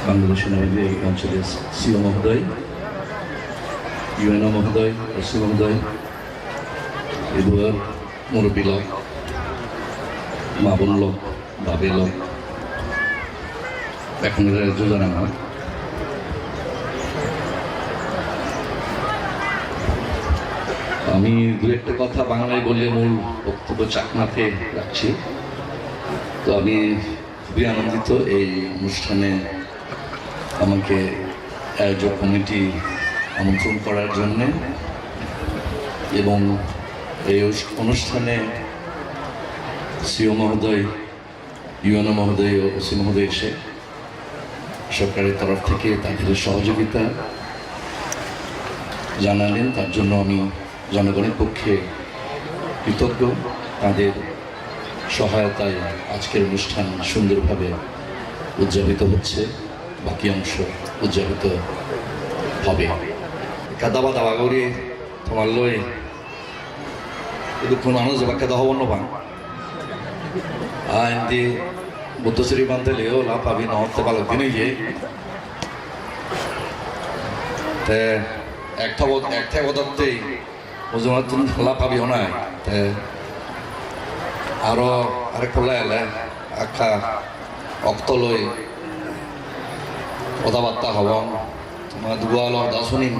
বাংলাদেশ সেনাবাহিনীর অঞ্চলের সিও মহোদয়, ইউএনও মহোদয়, এসি মহোদয়, এবার মুরব্বী লোক, মা বোন লোক, বাবে লোক, এখনের যোজনা আমার আমি দু একটা কথা বাংলায় বললে মূল বক্তব্য চাকমাতে রাখছি। তো আমি খুবই আনন্দিত এই অনুষ্ঠানে আমাকে আয়োজক কমিটি আমন্ত্রণ করার জন্যে, এবং এই অনুষ্ঠানে সিও মহোদয়, ইউএনও মহোদয় ও ওসি মহোদয় এসে সরকারের তরফ থেকে তাদের সহযোগিতা জানালেন, তার জন্য আমি জনগণের পক্ষে কৃতজ্ঞ। তাদের সহায়তায় আজকের অনুষ্ঠান সুন্দরভাবে উদযাপিত হচ্ছে, বাকি অংশ উদযাপিত হবে। কাদাবা দাবা করে তোমার লই এদুক্ষণ মানুষ যাবা কাদা হব না এমনি বুদ্ধশ্রী বানতে লেও লাভ পাবি না হতে পারো দিনে গিয়ে একটা বদত্তেই ওজনের তুমি লাভ পাবিও নাই। আরো আরেক খোলা এলে আখা অক্ত লই কথাবার্তা হব, তোমার দুয়াল দা শুনিম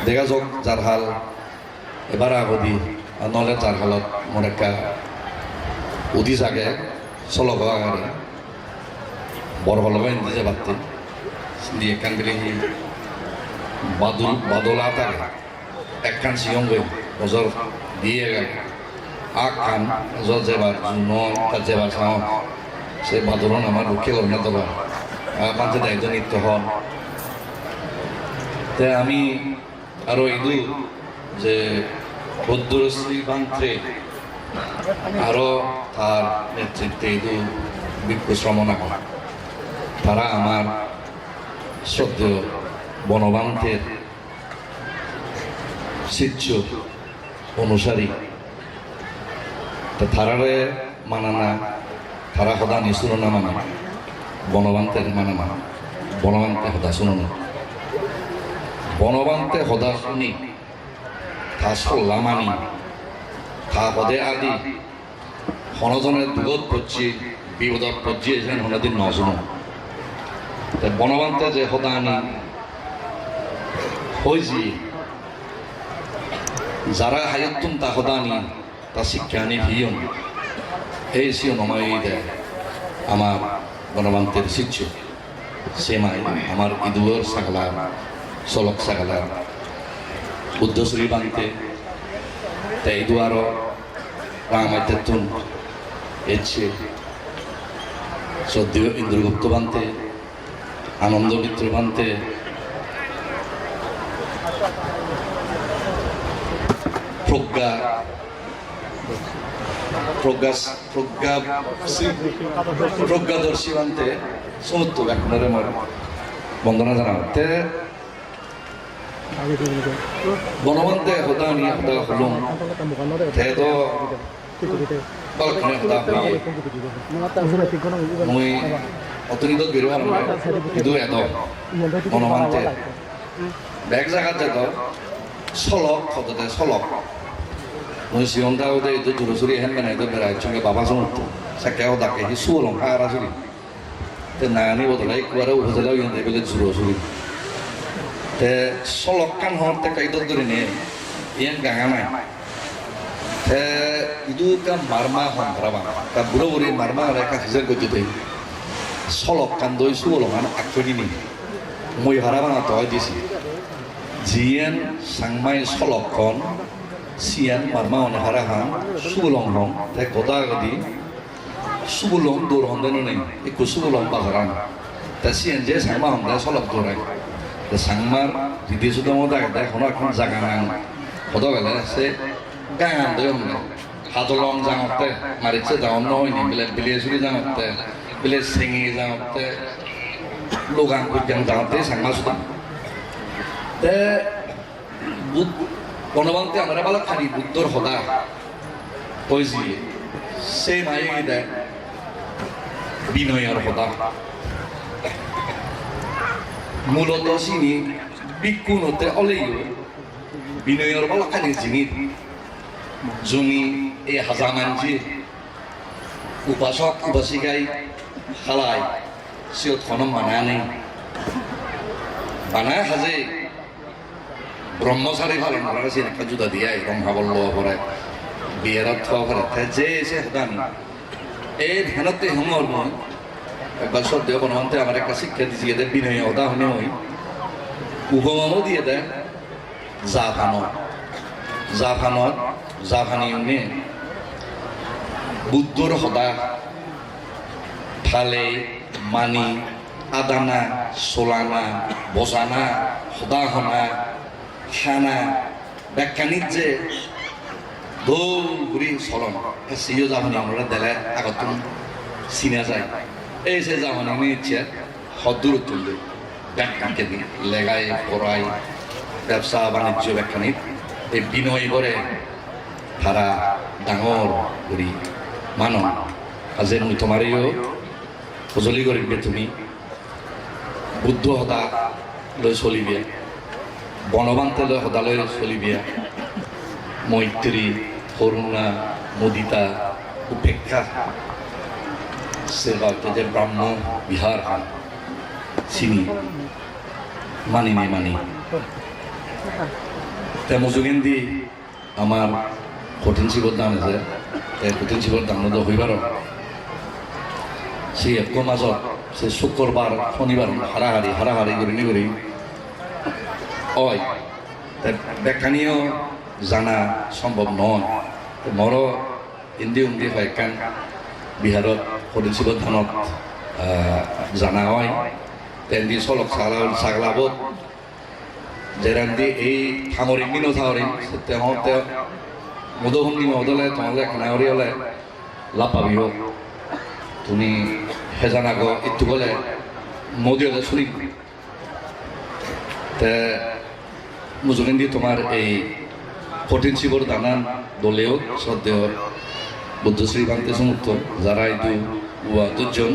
দেখা যাক যার হাল এবার আগদি নহলে যার হালত মোর একটা উদি জাগে চল আগে বড় হল নিজে বাড়তে দিয়ে কান গেলে বাদলা থাকে একখান সিয়ং গই বজর দিয়ে গেল আখ খান বজর যেবার তার যেবার খাও সে বাদলন আমার রক্ষে করবে না তোরা মানতে দায়িত্ব নিত্য হন। তাই আমি আরো ইদু যে বৌদ্ধশ্রী বান্ত্রে আরো তার নেতৃত্বে ইদু বিক্ষশ্রমণা করা, তারা আমার শ্রদ্ধেয় বনবান্তের শিষ্য অনুসারী। তা তারারে মানানা, তারা সদা নিশুন না মানা, বনবান্তের মানানা, বনবান্তে সদা শুনো না, বনবান্তে সদা শুনি তা চল্লা মানি তা সদে আদি সনজনের দুগত পর্যি বিপদত পর্যি যেন সনাদিন নজনো। বনবান্তে যে সদা আনি হয়েছি যারা হায়তুন তা সদানি তা শিক্ষানি ভিয়ন এই সিও নমাই দেয় আমার গণমান্তের শিষ্য সেমাই আমার ইদুয়ার সাগলার সলক সাগলার বুদ্ধশ্রী বান্তে তাই ইদুয়ারও রামাইতেতুন এচ্ছে শ্রদ্ধেয় ইন্দ্রগুপ্ত বান্তে আনন্দ মিত্র বান্তে প্রজ্ঞা প্রজ্ঞাদর্শী বান্তে সমস্ত ব্যাকরণের আমার বন্দনা জানাতে বনবন্তে হতা নিয়ে হতা হলুম তো মই অতনিত বেরোয়ার কিন্তু এত বনবন্তে বেগ জায়গাত যেত সলক হতে সলক মই সিয়ন্তা ওদের itu jurusuri hen mana itu beracungnya bapak semut sakau dak ini sulong arah suri tenani bodolai kuara ubodolai yang tebel jurusuri te solok kan hor te kai dor ini yang gangamai te itu kan marma hon berapa ta buru-buru marma mereka hasil gojutai solok kan doi sulong an aktori ini moi harapan atau disi jian sangmai solok kon sian marma on harahan subulong hong te koda gadi subulong dur honde no nei ikku subulong bagaran ta sian je sangma hong da solok durai te sangmar didi sudo moda ga hono kon jagangan koda gale se gangan do yom hadolong jangote maritse daon no ini bile suri jangote bile singi jangote logang kujang jangote sangma suda te গণবন্তে আমরা বালা খালি বুদ্ধর হদা কইজি সে মাই দে বিনয়ের হদা মূলত সিনি বিকুনতে অলেই বিনয়ের বালা খালি জিনিস জমি এই হাজামানজি উপাসক উপাসিকাই খালাই সিয়ত খনম মানানি বানায় হাজে ব্রহ্মচারী ভালো না সে একটা জুতা দিয়ে ব্রহ্মা বললো পরে বিয়ের অর্থ করে যে এসে হতানি এই ধ্যানতে হুমর মই একবার সদ্য বনবন্তে আমার একটা শিক্ষা দিয়েছি এদের বিনয় হতা হনে হই উপমামও দিয়ে দেয় জাফানি উনি বুদ্ধর হদা ফালে মানি আদানা সোলানা বসানা হদা হনা খানা ব্যাখ্যানিক যে দৌল ঘুরি চলন সিও যাবনি আমরা দেলে আগত চিনা যায় এই যে যাবনি নিচ্ছে হদূর তুলবে ব্যাখ্যাকে দিয়ে লেগাই পড়াই ব্যবসা বাণিজ্য ব্যাখ্যানিক এই বিনয় করে তারা ডাঙর করি মানো আজে মুই তোমারও সজলি করিবে তুমি বুদ্ধ হতা লৈ চলিবে বনবান্তে লৈ সদালৈ চলিবিয়া মৈত্ৰী করুণা মুদিতা উপেক্ষা সেবা যে ব্রাহ্ম বিহার চিনি মানি নেই মানি মজুগেন দি আমার কঠিন শিবর দান আছে কঠিন শিবর দান হইবার সে এক মাজত সে শুক্রবার শনিবার হারাহারি করি হয় ব্যাখ্যানীয় জানা সম্ভব নয় মর ইন্দি উন্দি হয় কান বিহারত কঠিন ধানত জানা হয় তেন্দি চলক ছাগলাবত যেরান্দি এই সামরিক দিনও থাওরিম তেহতে মধুসন্ধি মহদলে তোমালে খানাহরি হলে লাভ পাবিব তুমি হেজানাগ ইটু গলে মোদী হলে শুনি তে মুজুগেন্দি তোমার এই কঠিন শিবর দানান দলেও শ্রদ্ধেয় বুদ্ধশ্রী বান্তে সমুক্ত যারা এই দুজন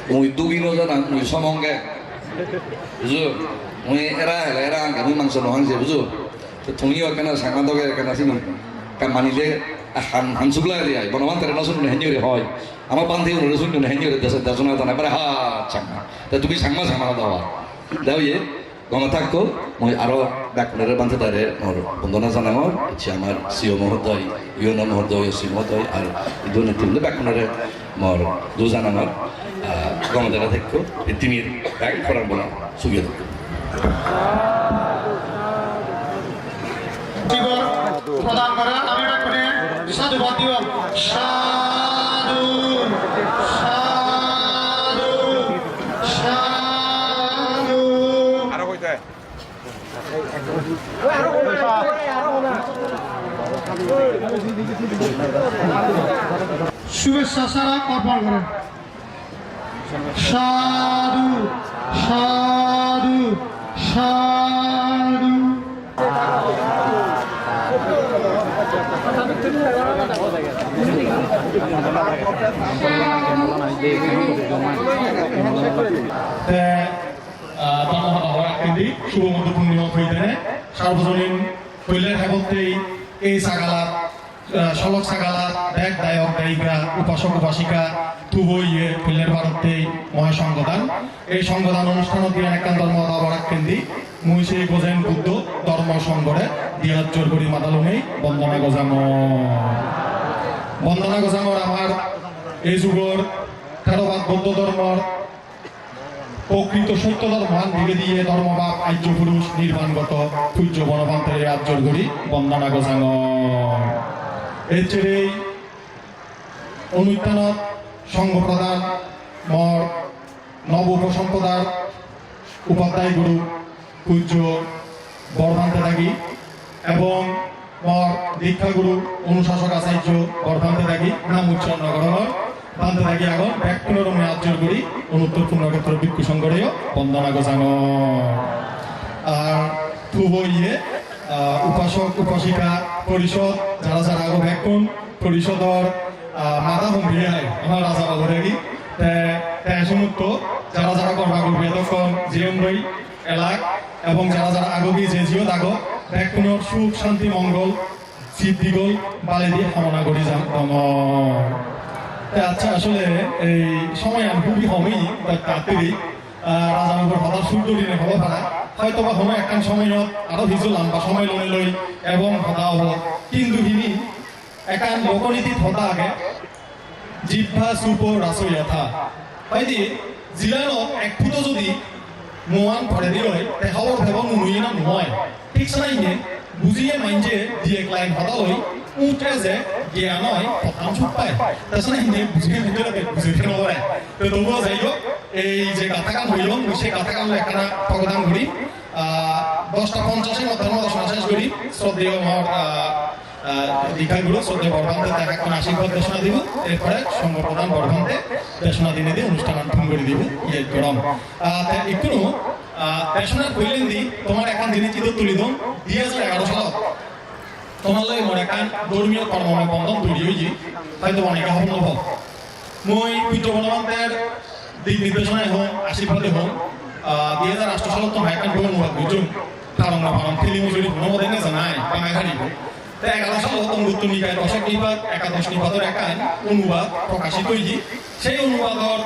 মুই দুগিনো জানা মুই সমঙ্গে বুঝো মুই এরা আঙ্কে মুই মাংস নহাংছে বুঝো তো তুমিও কেন সাংবাদকে কেন চিনি কারণ মানিলে হানসুগলা দিয়ে বনবান তারা নশুন হেঞ্জরে হয় আমার বান্ধে শুন হেঞ্জরে দেশের দেশনা তানা পরে চাংমা তা তুমি সাংমা দাওয়া দাও ইয়ে গমা থাকো মই আরো ব্যাকুণের বান্ধবদারে আমার বন্দনা জানানোর হচ্ছে আমার সিও মহোদয় ইউনো মহোদয় সি মহোদয় আর ইদু নেতৃবৃন্দ ব্যাকুণের মর দু জানানোর গমদারা দেখো তিমির ব্যাগ করার বলা সুবিধা দেখো প্রদান করেন আমি ব্যাকুণে সাধুবাদ দিব সাধু সাধু সাধু শুভেচ্ছা সারা অর্পণ করেন সাধু সাধু সাধু শুভ মধ্য পূর্ণিমা হইতেনে সার্বজনীন হইলে থাকতেই এই সাগালার সলক সাগালার দেখ দায়ক দায়িকা উপাসক উপাসিকা তুবইয়ে হইলের ভারতেই মহাসংগদান এই সংগদান অনুষ্ঠান দিয়ে একান ধর্ম আবার কেন্দ্রি মুই সেই গোজেন বুদ্ধ ধর্ম সংগঠে দিয়ার জোর করি মাতালুনেই বন্দনা গোজাঙর আমার এই যুগর থেরবাদ বৌদ্ধ ধর্মর প্রকৃত সত্য ধর্মান ধীরে দিয়ে ধর্মবাদ আর্য পুরুষ নির্মাণগত পূজ্য বনবান্তের আর্যর গড়ি বন্দনা গোজাঙর এর চেয়েই অনুষ্ঠানত সংঘ প্রধান মর নব উপসম্পদার উপাধ্যায় গুরু পূজ্য বরভান্তে থাকি এবং মর দীক্ষাগুরু অনুশাসক আচার্য বরভান্তে থাকি নাম উচ্চারণ নগরর বান্ধে থাকি আগন ব্যাকুণরমে আর্যর গুড়ি অনুত্তর পুণ্যক্ষেত্র ভিক্ষু সংগঠেয় বন্দনা গোজাঙ আর পূর্ব ইয়ে উপাসক উপাসিকা পরিষদ যারা যারা আগো ব্যাকুণ পরিষদর মাথা ভঙ্গিয়ায় আমার রাজা বাবু থাকি সমুক্ত যারা যারা কর্মা করবে তখন জিএম রই এলাক এবং যারা যারা আগবি যে জিও দাগো ব্যাকুণর সুখ শান্তি মঙ্গল সিদ্ধিগোল বালে দিয়ে কামনা করি যান আচ্ছা আসলে এই সময় আমি খুবই কমই তাড়াতাড়ি রাজাবাবুর হঠাৎ সূর্য দিনে হব পারা হয়তো বা কোনো একখান সময়ত আরো ভিজুলাম বা সময় লই লই এবং হতা হব কিন্তু হিনি একান লোকনীতিত হতা আগে জিহ্বা সুপ রাসই যথা হয়দি জিলানো এক ফুটো যদি মোয়ান ভরে দিল হয় তে খবর ভেব নুনুই না নয় ঠিক সাইনে বুঝিয়ে মাইনজে দিয়ে ক্লাইন হতা হই উঠে যে জ্ঞান হয় প্রথম সুখ পায় তাছাড়া হিনে বুঝিয়ে নিতে লাগে বুঝিতে নয় তো তবুও যাই হোক এই যে গাথাকান হইল সেই গাথাকান একখানা প্রদান করি 10:50 মধ্যে দর্শন শেষ করি শ্রদ্ধেয় আমার দীক্ষাগুরু শ্রদ্ধেয় বরভান্তে তাকে এখন আশীর্বাদ দেশনা দিব এরপরে সংঘ প্রধান বরভান্তে দেশনা দিনে দিয়ে অনুষ্ঠান আরম্ভ করে দিব ইয়ে গরম একটু দেশনা কইলেন দি তোমার এখন দিনে চিত্র তুলি দম 2011 সালত তোমার লাগে মনে কান ধর্মীয় কর্মময় বন্ধন তৈরি হয়েছি হয়তো অনেকে হব নব মই পূজ্য বনবান্তের দিক নির্দেশনায় হোক আশীর্বাদে হোক 2008 সালত তো মাইকান বই অনুবাদ বুঝুন কারণ না কারণ ফিল্ম যদি অনুবাদ এনে জানাই বাংলা ঘাড়িব তাই 11 সালত অমৃত নিকায় দশক নিপাত একাদশ নিপাতের একান অনুবাদ প্রকাশিত হয়েছি সেই অনুবাদর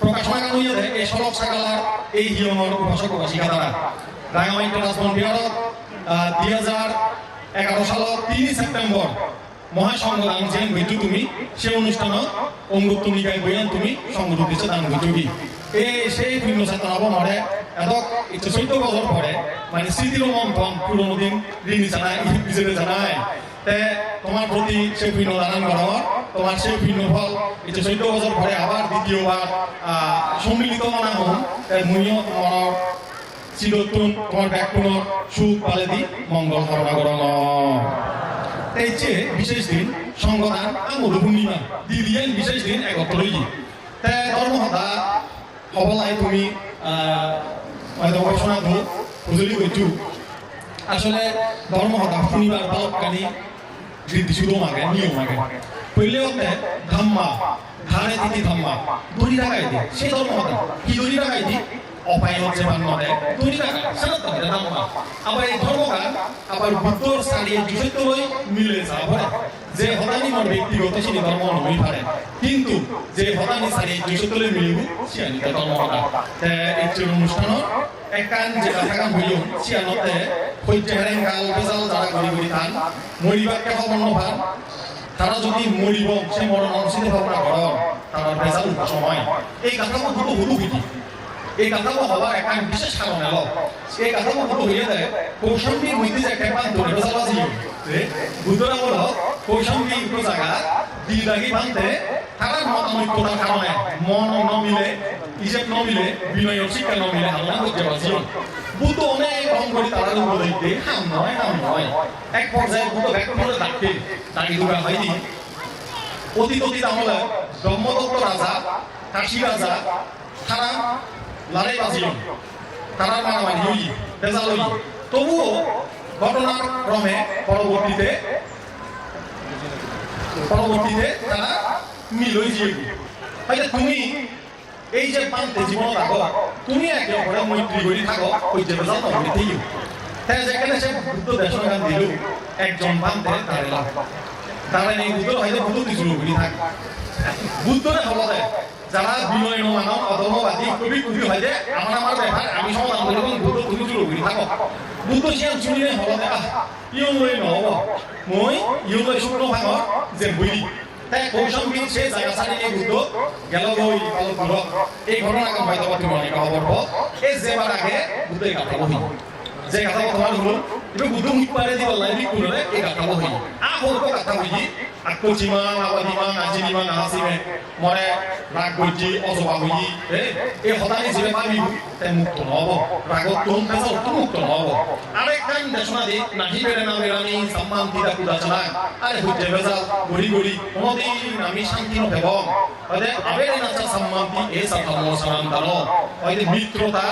প্রকাশনা কান হইয়া দেয় এই সড়ক সাগালার এই হিয়মর উপাসক উপাসিকা দ্বারা রাঙামাটি রাজবন বিহারত 2011 সালত 3 সেপ্টেম্বর মহাসংগ্রাম যেন বেজু তুমি সেই অনুষ্ঠানত অমৃত নিকায় বইয়ান তুমি সংগঠিত দিচ্ছে দান বেজুগি সেই ভিন্ন চেতনা মরে এদক 14 বছর পরে মানে স্মৃতির মন্থন পুরোনো দিন ঋণী জানায় বিজেপি জানায় তোমার প্রতি সেই ভিন্ন দান করা তোমার সেই ভিন্ন ফল 14 বছর পরে আবার দ্বিতীয়বার সম্মিলিত মানা হন মুইও তোমার চিরতুন তোমার ব্যাকুণ সুখ পালে দি মঙ্গল কামনা করং এই যে বিশেষ দিন সংগদান মধু পূর্ণিমা দিদিয়ান বিশেষ দিন একত্র হই ধর্মহতা হবলাই তুমি গবেষণা ধো বুঝলি কইছু আসলে ধর্মহতা শনিবার বালকানি রীতি শুধু মাগে নিয়ম মাগে পইলে হতে ধাম্মা ধারে তিথি ধাম্মা দড়ি লাগাই দি সেই ধর্মহতা কি দড়ি লাগাই দি অপায় হচ্ছে বান্নদে দুই টাকা সেটা তো এটা দাম আবার এই ধর্মগান আবার বুদ্ধর সারিয়ে জুসেত লই মিলে যাবে যে হতানি মন ব্যক্তিগত সেই ধর্ম নই পারে কিন্তু যে হতানি সারিয়ে জুসেত লই মিলিব সিয়ানি তা ধর্মগান এই অনুষ্ঠান একান যে কাম হইল সিয়ানতে হইতে হেরেন গাল বেজাল যারা গরি গরি থান মরিবাকে খবর নভান তারা যদি মরিব সে মরণ অনুষ্ঠিত ভাবনা করেন তারা বেজাল সময় এই কাঠামো দুটো হুদু হিটি এই কাঠামো হওয়ার একটা বিশেষ কারণ এলো এই কাঠামো দুটো হইয়ে দেয় কৌশম্বীর মধ্যে যে একটা প্রান্ত বেজালাজি বুদ্ধরা বলো কৌশম্বী দুটো জায়গা দিদাগি বানতে তারা মতানৈক্যতার কারণে মন ন মিলে হিসেব ন মিলে বিনয় শিক্ষা ন মিলে হামলা করতে পারছি বুদ্ধ অনেক রকম করে তারা উপদেশে হাম নয় এক পর্যায়ে বুদ্ধ ব্যক্ত করে ডাকতে তাকে দুটা হয়নি অতীত আমলে ব্রহ্মদত্ত রাজা কাশী রাজা তারা লড়াই বাজিল তারা মারামারি হই বেজাল হই তবুও ঘটনার ক্রমে পরবর্তীতে তারা মিল হয়ে যাবে তুমি এই যে পান্তে জীবন রাখো তুমি একে অপরে মৈত্রী করি থাকো ওই যে বেজাল নগরীতেই তাই যেখানে সে বুদ্ধ দেশগান দিল একজন পান্তে দাঁড়ায় এই বুদ্ধ হয়তো বুদ্ধ কিছু করি থাকে বুদ্ধরে হলো দেয় যারা বিনয় মানব অধর্মবাদী কবি হয় যে আমার ব্যাপার আমি সমাধান করি এবং বুদ্ধ তুমি শুরু করি থাকো বুদ্ধ সিয়ান শুনিলে হলো দেয় ইয়ং লই নহব মই ইয়ং লই শুক্র ভাঙর যে বলি তাই কৌশম্বী সে জায়গা ছাড়িয়ে বুদ্ধ গেল গই এই ঘটনাকে হয়তো তুমি অনেক খবর এই যেবার আগে বুদ্ধ এই কথা বহি যে কথা তোমার হলো এটা বুদ্ধ মুখ পারে দিব লাইভি করে এই কথা বহি আহর কথা বহি আকচিমান আবাদিমান আজিনিমান হাসিমে মরে রাগ গজি অজবা হই এই হতানি জিবে পাবি তাই মুক্ত নহব রাগত তুম কাছে মুক্ত নহব আরেক কান দেশনা দি নাহি বেরে না বেরানি সম্মান দিদা কুদা চালা আরে হইতে বেজাল গড়ি গড়ি কোনদিন আমি শান্তি ন দেব আরে আবেরে নাচা সম্মানতি এই সাধারণ সালাম দানো ওই মিত্রতা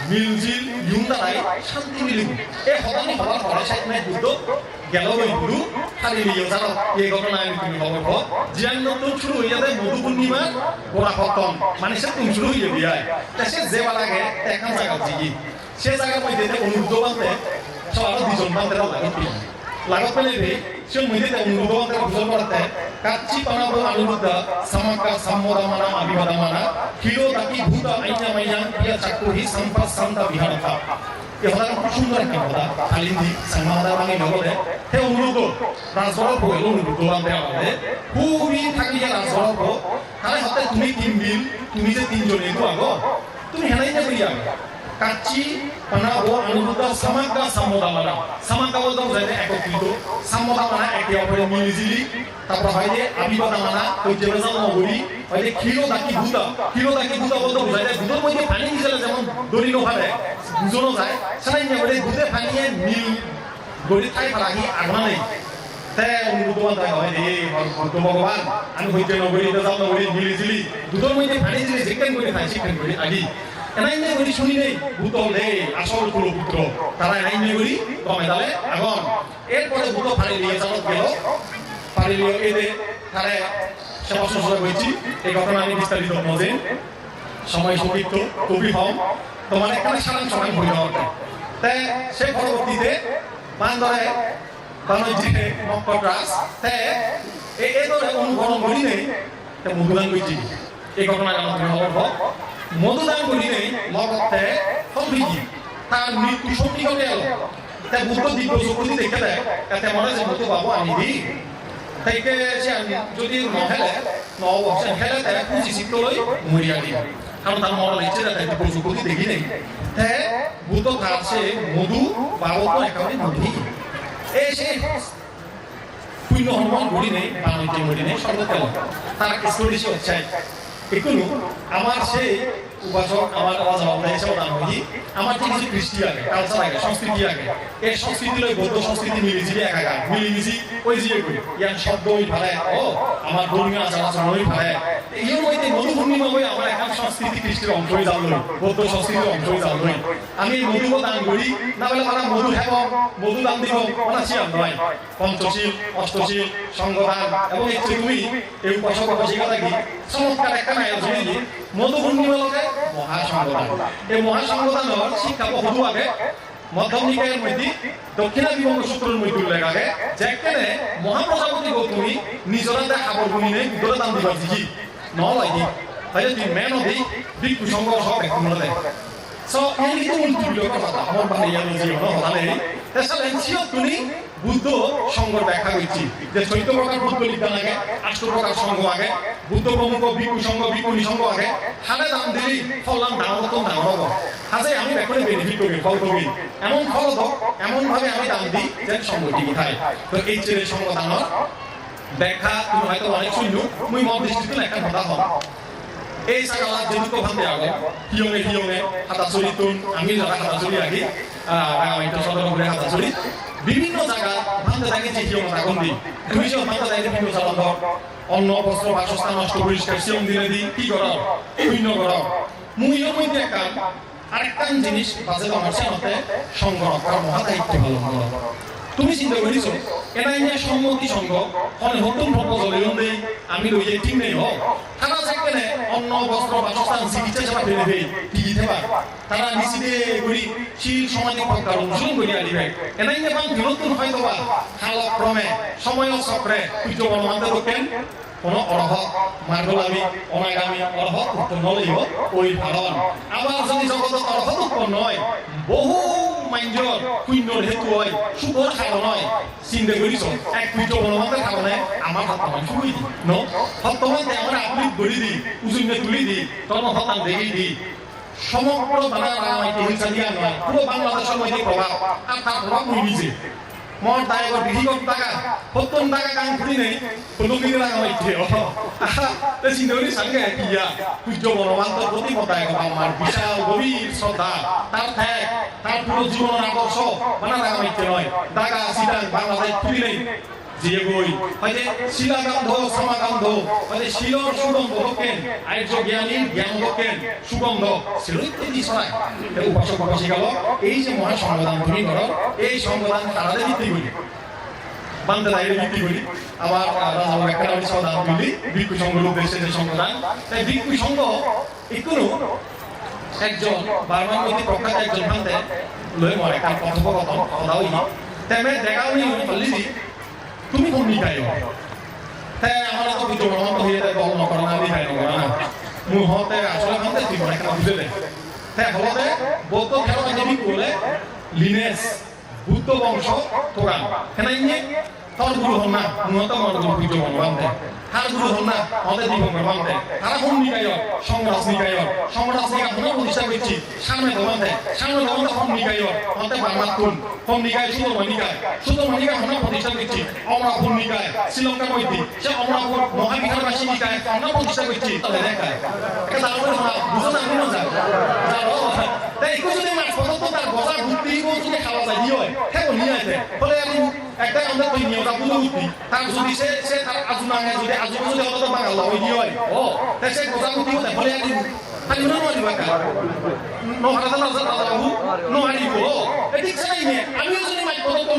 মিলজিল ইউন্দারাই শান্তি মিলিব এই হতানি হওয়ার পরে সাইনে বুদ্ধ গেল ওই গুরু খালি লিয়ে জানো এই ঘটনা তুমি খবর পাও জিয়ান নতুন শুরু হইয়া যায় মধু পূর্ণিমা গোড়া খতম মানে সে তুমি শুরু হইয়া দিয়ায় তা সে যেবা লাগে এখন জায়গা জিগি সে জায়গা মধ্যে অনুরোধ বানতে সবার দুজন বানতে লাগত পেলে সে মধ্যে অনুরোধ বানতে বুঝল পড়াতে কাচ্চি পানাবো অনুরোধ সামাকা সাম্মদামানা আবিবাদামানা কিলো তাকি ভূতা আইনা মাইনা ইয়া চাকুহি সম্পা সান্তা বিহারতা এই হলার খুব সুন্দর একটা কথা খালিন্দি সামাদা বাঙে নগদে হে অনুরোধ রাজবড় বইল অনুরোধ বানতে আমাদের খুবই থাকিয়া রাজবড় তাহলে হাতে তুমি তিন দিন তুমি যে তিনজন এগো আগো তুমি হেনাই না করিয়া কাচ্চি পানাবো অনুরোধ সামাকা সাম্মদামানা সামাকা বলতে বোঝায় একত্রিত সাম্মদামানা একে অপরে মিলিজিলি তারপর হয় যে আবিবাদামানা ওই যে বেজাল নগরী হয় যে কিলো দাকি ভূতা বলতে বোঝায় যে দুটোর মধ্যে পানি মিশালে যেমন দড়ি নোভাবে বুঝানো যায় সেটাই বলে দুধে পানিয়ে মিল গড়ি ঠাই ফালাহি আগনা নেই তাই অনুরোধ হয় রে ভগবান আমি হইতে নগরী বেজাল নগরী মিলিজিলি দুটোর মধ্যে পানি জিলি যেখানে করে খাই সেখানে করে আগি এনাইনে গরি শুনি নেই ভূত দে আসল কুলপুত্র তারা এনাইনে গরি কমে দালে এখন এরপরে ভূত ফাড়ি নিয়ে জানত গেল ফাড়ি নিয়ে এদে তারে সেবা শুশ্রূষা হয়েছি এই ঘটনা আমি বিস্তারিত মজেন সময় সংক্ষিপ্ত কবি হম তোমার এখানে সারাং সময় হয়ে যাওয়াটা তাই সে পরবর্তীতে বান্দরে বাণিজ্যে মক্করাস তাই এই ধরে অনুকরণ করি নেই তাই মধুদান করছি এই ঘটনা আমাদের খবর মধুদান করি নেই লগতে সমৃদ্ধি তার মৃত্যু সত্যি ঘটে এলো তাই বুদ্ধ দিব্য চকুতি দেখে দেয় তাতে মনে যে বুদ্ধ বাবু আনি দিই তাইকে যদি নহেলে নবসে হেলে তাই পুঁজি চিত্ত লই মরিয়া দিই কারণ তার মরণ ইচ্ছে তাই দিব্য চকুতি দেখি নেই তাই বুদ্ধ কাছে মধু বাবু তো একেবারে মধু এই সে পুণ্য হনুমান ঘড়ি নেই বাণিজ্য ঘড়ি নেই সর্বকাল তারা স্টোরি হচ্ছে এগুলো আমার সেই উপাসক আমার রাজা হিসেবে দান হই আমার যে কিছু কৃষ্টি আগে কালচার আগে সংস্কৃতি আগে এই সংস্কৃতি লই বৌদ্ধ সংস্কৃতি মিলিয়ে একাকার মিলিমিশি ওই যে করি ইয়ান শব্দ ওই ভাড়ায় ও আমার ধর্মীয় আচার আচরণ ওই ভাড়ায় এর মধ্যে মধু পূর্ণিমা হয়ে আমার এখন সংস্কৃতি কৃষ্টির অংশ হয়ে যাওয়া বৌদ্ধ সংস্কৃতির অংশ হয়ে যাওয়া আমি মধু দান করি না বলে মানে মধু খাব মধু দান দিব মানে সিয়াম নয় পঞ্চশীল অষ্টশীল সংঘদান এবং হচ্ছে তুমি এই উপাসক উপাসিকা থাকি চমৎকার একটা আয়োজন মধু পূর্ণিমালকে মহাসংঘদান এই মহাসংঘদানের শিক্ষা বহু আগে মধ্যম নিকায়ের মধ্যে দক্ষিণা বিবঙ্গ সূত্রের মধ্যে উল্লেখ আছে যেখানে মহাপ্রজাপতি গৌতমী নিজরাতে খাবার গুণিনে বুদ্ধরে দান দিবার দিকি নয় দি তাই তুই মেন দি ভিক্ষু সংঘ সব একদম দেয় সো এই কিন্তু উল্টো কথা আমার বাড়িয়া জীবন হলে তাছাড়া এনসিও তুমি বুদ্ধ সংঘর ব্যাখ্যা করছি যে 14 প্রকার বুদ্ধ বিজ্ঞান আগে 8 প্রকার সংঘ আগে বুদ্ধ প্রমুখ ভিক্ষু সংঘ ভিক্ষুণী সংঘ আগে হারে দাম দিলি ফলাম দাম তো দাম হবো হাজে আমি ব্যাপারে বেনিফিট করি ফল করি এমন ফল তো এমন ভাবে আমি দাম দিই যে সংঘ টিকে থাকে তো এই যে সংঘ দানোর ব্যাখ্যা তুমি হয়তো অনেক শুনল মুই মত দৃষ্টিতে একটা কথা হল এই সাকালা যেটুকু ভাবতে আগে হিয়ঙে হাতাচুরি তুন আমি যারা হাতাচুরি আগে এটা সদর করে হাতাচুরি বিভিন্ন জায়গা ভাবতে থাকে যে হিয়ং থাকুন দি তুমি যে ভাবতে থাকে বিভিন্ন চালন অন্ন বস্ত্র বাসস্থান নষ্ট পরিষ্কার সিয়ং দিনে দি কি করো শূন্য করো মুইয়ের মধ্যে একটা আরেকটা জিনিস বাজে আমার সাথে সংরক্ষণ মহা দায়িত্ব পালন করো তুমি চিন্তা করেছো এটা নিয়ে সম্মতি সংঘ অনেক নতুন প্রপোজাল দেই আমি লইয়ে ঠিক নেই হোক তারা যেখানে অন্ন বস্ত্র বাসস্থান চিকিৎসা সেবা ফেলে দেই টিকি দেবা তারা নিশ্চিতে করি শীল সামাজিক প্রকার অনুসরণ করি আনিবে এটা নিয়ে বাং নতুন হয়তো বা কালক্রমে সময় চক্রে পূজ্য বর্মান্তে রোকেন কোন অরহত মার্গলামী অনাগামী অরহত উৎপন্ন হইব ওই ভারণ আবার যদি জগৎ অরহত উৎপন্ন হয় বহু মাইঞ্জর শূন্যর হেতু হয় শুভর খাওয়া নয় চিন্তা করিস এক পূজ্য বর্মান্তের কারণে আমার বর্তমান শুরুই দি ন বর্তমানে আমরা আপনি গড়ি দিই উজুনে তুলি দিই তখন হতান দেখি দিই সমগ্র বাংলা হিংসা দিয়া নয় পুরো বাংলাদেশের মধ্যে প্রভাব আর তার প্রভাব মুই নিজে মর দায়গর বিধিগত টাকা প্রথম টাকা কাম করি নেই প্রথমদিন টাকা হইছে তে চিন্তা সঙ্গে ইয়া পূজ্য বর্মান্তর প্রতি কথায় আমার বিশাল গভীর শ্রদ্ধা তার ত্যাগ তার পুরো জীবনের আদর্শ বানা টাকা হইছে নয় টাকা সিটাং বাংলাদেশ তুলি নেই যে বই হয়তো শিলাকান্ধ সমাকান্ধ হয়তো শিলর সুগন্ধ দক্ষেন আর্য জ্ঞানীর জ্ঞান দক্ষেন সুগন্ধ সেগুলো ইত্যাদি ছড়ায় উপাসক উপাসিকা এই যে মহা সংবিধান তুমি করো এই সংবিধান তারাদের ভিত্তি করি বান্ধে দায়ের ভিত্তি করি আবার রাজা একটা সংবিধান তুলি ভিক্ষু সংঘের উদ্দেশ্যে যে সংবিধান তাই ভিক্ষু সংঘ এগুলো একজন বারবার মধ্যে প্রখ্যাত একজন ভান্তে লই মরে একটা কথোপকথন কথা হই তেমন দেখা উনি বললি তুমি কোন নিকায় তাই আমরা তো কিছু বর্ণনা হয়ে যায় বর্ণনা করা না নিকায় না মুহতে আসলে ভান্তে তুই মনে কেন বুঝে দেয় তাই হলতে বৌদ্ধ খেলা যদি বলে লিনেস বুদ্ধ বংশ তোরান কেন ইয়ে তোর গুরু হন না উন্নত মানব পুজো বানতে তার গুরু হন না আমাদের দিবঙ্গর বানতে তারা কোন নিকায় সংরাজ নিকায় আমরা প্রতিষ্ঠা করছি সামনে দমাতে কোন নিকায় আমাদের বাংলা কোন নিকায় শুধু মানিকায় আমরা প্রতিষ্ঠা করছি আমরা কোন নিকায় শ্রীলঙ্কা মধ্যে সে আমরা মহাবিহারবাসী নিকায় আমরা প্রতিষ্ঠা করছি তাহলে দেখায় এটা তারপরে বুঝো না কোনো যায় তাই একটু যদি মাছ পদার্থ তার গজা ঘুরতে যদি খাওয়া যায় নিয়ে হয় হ্যাঁ নিয়ে আসে ফলে আমি একটা আমরা তুই নিয়মটা বুঝে উঠবি তার যদি সে তার আজু না যদি আজু যদি অত বাঙাল ওই নিয়ে হয় ও তাই সে গজা ঘুরতে হতে ফলে আমি আমি মনে মনে বাকা নো হারাদা না বাবু নো হারিব ঠিক সেই নিয়ে আমিও যদি মাছ পদার্থ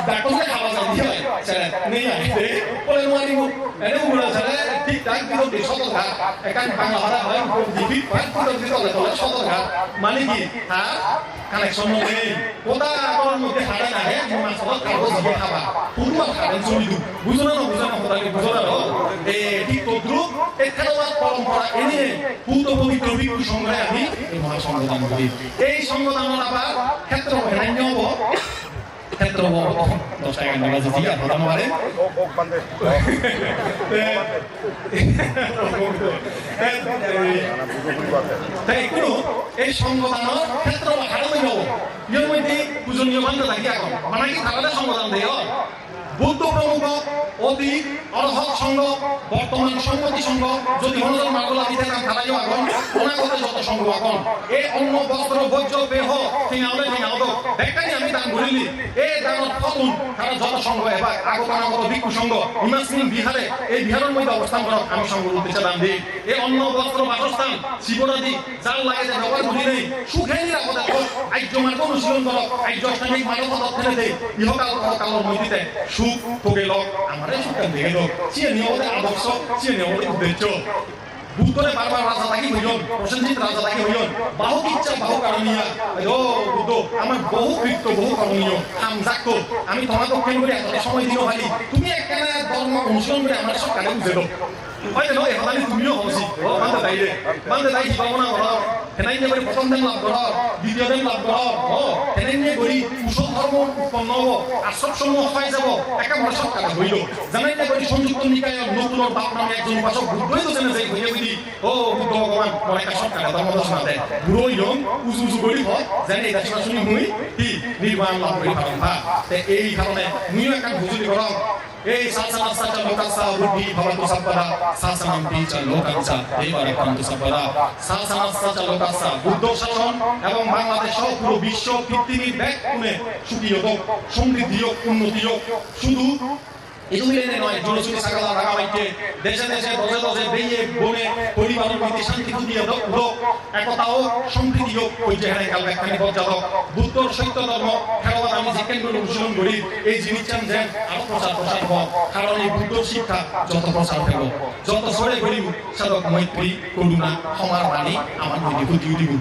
ডাক্তারকে খাওয়া যায় নিয়ে হয় স্যার নেই আসে ফলে মারিব এনে উড়া স্যার ঠিকঠাক কিন্তু সতর্ক এখানে বাংলা ভাড়া হয় দিবি পাঁচ সতর্ক মানে কি হ্যাঁ কানেকশন নেই কোথা আমার মধ্যে হাড়ে না হে মাছ কাগজ দিয়ে খাবা পুরো খাবেন চলি দু বুঝো না কথাকে বুঝো না এ ঠিক তদ্রুপ এই খেলোয়াড় পরম্পরা এনে পুত পবিত্র ভিক্ষু সংগ্রহে আমি এই মহা সংগঠন করি এই সংগঠনের আবার ক্ষেত্র হেরান্য হবো ক্ষেত্র 10 টাকা নেওয়া যেতে আপনারা মারে তাই কোনো এই সংগঠনের ক্ষেত্র হারাতে যাব এর মধ্যে পূজনীয় বান্ধব থাকি এখন মানে কি তারা সংগঠন দেয় বুদ্ধ প্রমুখ অতীত অর্হক সংঘ বর্তমান সম্মতি সংঘ যদি হনজন মাগলা দিতে কাম খালাইও আগুন অনাগত যত সংঘ আগুন এই অন্য বস্ত্র বৈজ্য বেহ ফিনালে ফিনালদ দেখানি আমি দান ঘুরিলি এই দানত ফতুন কারণ যত সংঘ এবার আগত অনাগত ভিক্ষু সংঘ ইমাসিন বিহারে এই বিহারের মধ্যে অবস্থান করক আমি সংঘ উদ্দেশ্যে দান দিই এই অন্য বস্ত্র বাসস্থান শিবরাদি জাল লাগে যে ব্যবহার করি নেই সুখে নিরাপদে হোক আইজ্য মার্গ অনুশীলন করক আইজ্য অষ্টাঙ্গিক মানবতা ফেলে দেয় ইহকাল কালের মধ্যে সুখ তোকে লোক আমাদের সুখের দিকে লোক চিয়ে নিয়মতে আদর্শ চিয়ে নিয়মতে উদ্দেশ্য বুদ্ধরে বারবার রাজা থাকি হইন প্রসেনজিৎ রাজা থাকি হইন বাহু ইচ্ছা বাহু কারণীয়া ও বুদ্ধ আমার বহু কৃত্য বহু করণীয় হাম জাক্ত আমি তোমাকে কেন করে এত সময় দিও ভাই তুমি একখানা ধর্ম অনুশীলন করে আমার সব কানে বুঝে দাও হয়তো নয় এখানে তুমিও হসি ও বান্ধে তাই ভাবনা করো হেনাই নিয়ে প্রথম দিন লাভ করো দ্বিতীয় দিন লাভ করো ও হেনাই নিয়ে করি কুশল ধর্ম উৎপন্ন হব আর সব সময় হয়ে যাব একেবারে সব কাজ হইল জানাই না করি সংযুক্ত নিকায়ের নতুন বাপ নামে একজন উপাসক বুদ্ধই তো জেনে যাই হইয়া বুঝি ও বুদ্ধ ভগবান অনেক সব কাজ ধর্ম দর্শনা দেয় বুড়ো ইয়ং উঁচু উঁচু করি হয় জানি এটা শোনা শুনি হুই কি নির্বাণ লাভ করি পারেন ভা এই কারণে মুইও একটা হুজুরি করো এই শাসনা সাচা লোকাসা বুদ্ধি ভবতু সাপদা শাসনম পিচা লোকাসা দেবারে ভবতু সাপদা শাসনা সাচা লোকাসা বুদ্ধ শাসন এবং বাংলাদেশ সহ পুরো বিশ্ব পৃথিবীর ব্যাক কোণে সুখী হোক সমৃদ্ধি হোক উন্নতি হোক শুধু এগুলিনে নয় জনসুখী সাকালা রাগাবাইকে দেশে দেশে দশে দশে বেয়ে বনে পরিবারের মধ্যে শান্তি খুঁজিয়ে হোক একতাও সম্প্রীতি হোক ওই যে হেনে কাল ব্যাখ্যানি পর্যালোক বুদ্ধর সত্য ধর্ম খেলোয়াড় আমি যে কেন্দ্র অনুশীলন করি এই জিনিস চান যে আরো প্রসার হোক কারণ এই বুদ্ধ শিক্ষা যত প্রসার হইব যত সরে করি সাধক মৈত্রী করুণা ক্ষমার বাণী আমার মধ্যে বুদ্ধি দিব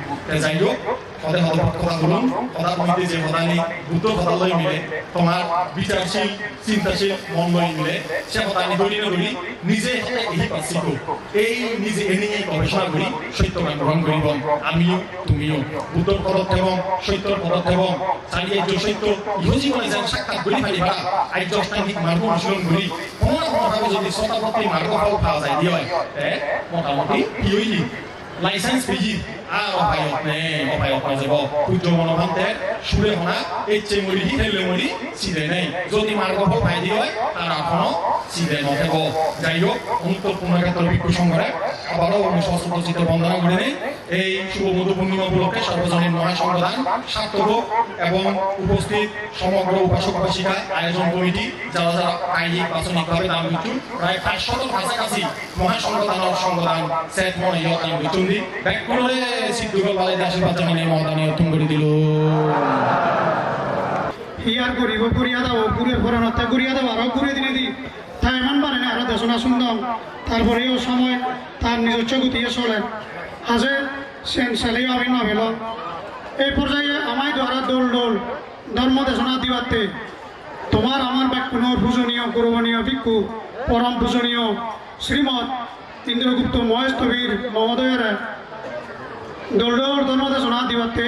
যাই হোক তাদের কথা বলুন কথার মধ্যে যে কথা নেই বুদ্ধ কথা লই মিলে তোমার বিচারশীল চিন্তাশীল মন লই মিলে সে কথা আমি ধরি না ধরি নিজে এই পাচ্ছি এই নিজে এ নিয়ে গবেষণা করি সত্য গ্রহণ করিব আমিও তুমিও বুদ্ধর পদত এবং সত্যর পদত এবং চালিয়ে যে সত্য ইহ জীবনে যেন সাক্ষাৎ করি পারিবা আইজ অষ্টাঙ্গিক মার্গ অনুশীলন করি কোনো না কোনোভাবে যদি শতাব্দী মার্গ ফল পাওয়া যায় দিয়ে হয় মোটামুটি কি হইলি লাইসেন্স পেয়ে আর অপায়ত নেই অপায়ত না যাব পূজ্য মনোভান্তে সুরে হনা এচ্ছে মরি হেলে মরি সিধে নেই যদি মার্গফল পাই দিয়ে হয় তার এখনো সিধে নথেব যাই হোক অন্তর পুনর্ক্ষেত্র ভিক্ষু সংঘরে আবারও সশস্ত্র বন্দনা করে নেই এই শুভ মধু পূর্ণিমা উপলক্ষে সর্বজনীন মহাসংবিধান সার্থক এবং উপস্থিত সমগ্র উপাসক উপাসিকা আয়োজন কমিটি যারা যারা আইনিক বাচনিকভাবে দান দিচ্ছু প্রায় 500 কাছাকাছি মহাসংবিধানের সংবিধান সেট মনে দান দিচ্ছুন ব্যাকুলরে সিদ্ধুগল বালাই আশীর্বাদ জানিয়ে মহাদানী অর্থন করে দিল ইয়ার করিব করিয়া দাও কুড়িয়ে ভরানোতে করিয়া দাও আরো ঘুরিয়ে দিনে দি তাই এমন পারে না আরো দেশনা শুনলাম তারপরেও সময় তার নিজস্ব গতিয়ে চলেন আজে সেন সেলেও আমি না ভেল এই পর্যায়ে আমায় দ্বারা দোল দোল ধর্ম দেশনা দিবাতে তোমার আমার ব্যাকুণর পূজনীয় গৌরবনীয় ভিক্ষু পরম পূজনীয় শ্রীমৎ ইন্দ্রগুপ্ত মহেশতবীর মহোদয়ের দোল দোল ধর্ম দেশনা দিবাতে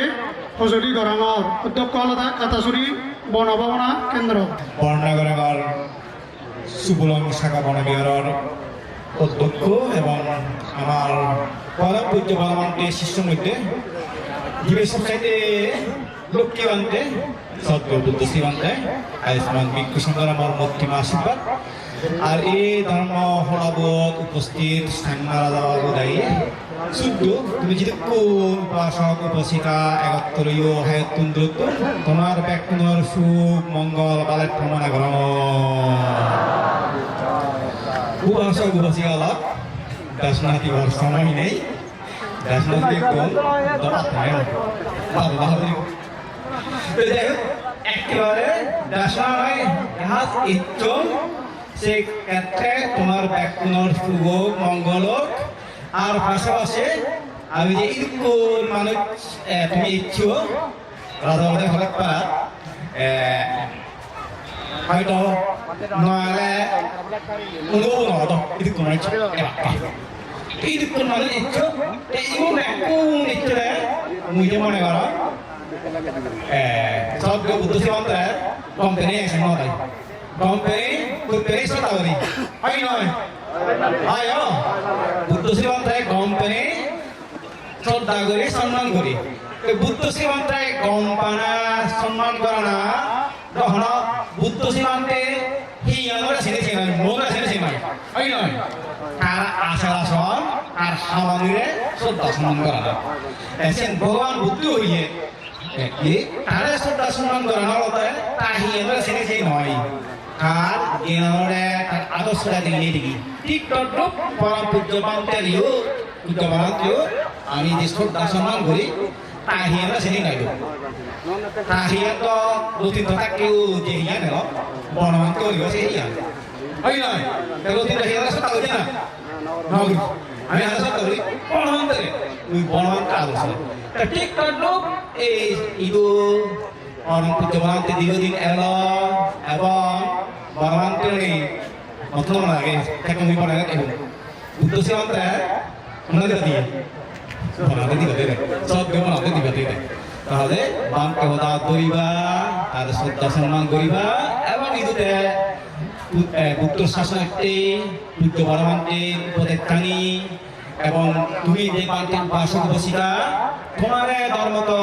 হজলি গরমর অধ্যক্ষ আলাদা কাতাসুরি বনভবনা কেন্দ্র বর্ণাগরগর সুবলং শাখা বনবিহারের অধ্যক্ষ এবং আমার পরম পূজ্য বলমন্ত্রী শিষ্যর মধ্যে জীবের সবচাইতে লক্ষ্মীবান্তে সদ্য বুদ্ধ শ্রীবান্তে আয়ুষ্মান ভিক্ষু সংঘর আমার মূর্তিম আশীর্বাদ আর এই ধর্ম হলাবত উপস্থিত স্থানীয় শুদ্ধ তুমি যদি কোন উপাসক উপাসিকা একত্রীয় হায়তুন্দ্র তোমার ব্যাকুণর সুখ মঙ্গল বালের কামনা কর উপাসক উপাসিকা লাভ দাসনাথ দিবার সময় নেই দাসনাথ দেখুন একেবারে দাসনায় হাত ইচ্ছন সে ক্ষেত্রে তোমার ব্যাকুণর শুভ মঙ্গল আর পাশাপাশি আমি যে ইরকম মানুষ তুমি ইচ্ছু রাজা আমাদের হঠাৎ পারা হয়তো নয়ালে অনুভব নহতো ইরকম মানুষ ইরকম মানুষ ইচ্ছু ইও ব্যাকুণ ইচ্ছুরে মুঝে মনে করো সব বুদ্ধ শ্রীমন্ত্রে কোম্পানি এসে নয় কোম্পানি শতাবলী হয় নয় হয় বুদ্ধ শ্রীমন্ত্রে কোম্পানি শ্রদ্ধা করি সম্মান করি বুদ্ধ শ্রীমন্ত্রে কোম্পানা সম্মান করা না তখন বুদ্ধ শ্রীমন্ত্রে হিয়ানোরা ছেড়েছে ওই নয় তার আসল আসল আর সামানুরে শ্রদ্ধা সম্মান করা না এসেন ভগবান বুদ্ধ হইয়ে কি তারে শ্রদ্ধা সম্মান করা না হতে তাহি এমন সেনে সেই নয় আর জ্ঞানরে তার আদর্শটা দিলে দেখি ঠিক তদ্রূপ পরম পূজ্যবান তেলিও পূজ্যবান কেউ আমি যে শ্রদ্ধা সম্মান করি তাহি এমন সেনে নাই তাহি তো দুদিন তো কেউ যে হিয়া নেব বর্ণমান কেউ সেই হিয়া ওই নয় তাহলে তিনটা হিয়া শ্রদ্ধা হচ্ছে না নগরী আমি আলোচনা করি বর্ণমান্তরে ওই বর্ণমানটা আলোচনা ঠিক তদ্রূপ এই ঈদুল পরম পূজ্যবান্তে দীর্ঘদিন এলো এবং বর্ণমান্তরে নতুন লাগে এখন ওই বর্ণাকে এবং বুদ্ধ শ্রীমন্ত্রে ওনাদের দিয়ে বর্ণাকে দিবা দেবে সব বর্ণাকে দিবা দেবে তাহলে বাম কেহদা ধরিবা তার শ্রদ্ধা সম্মান করিবা এবং ঈদুতে পুত্র শাসন একটি পূজ্য বর্ণমান্তের উপদেশ কানি এবং তুমি যে বান্তের উপাসক বসিকা তোমার ধর্ম তো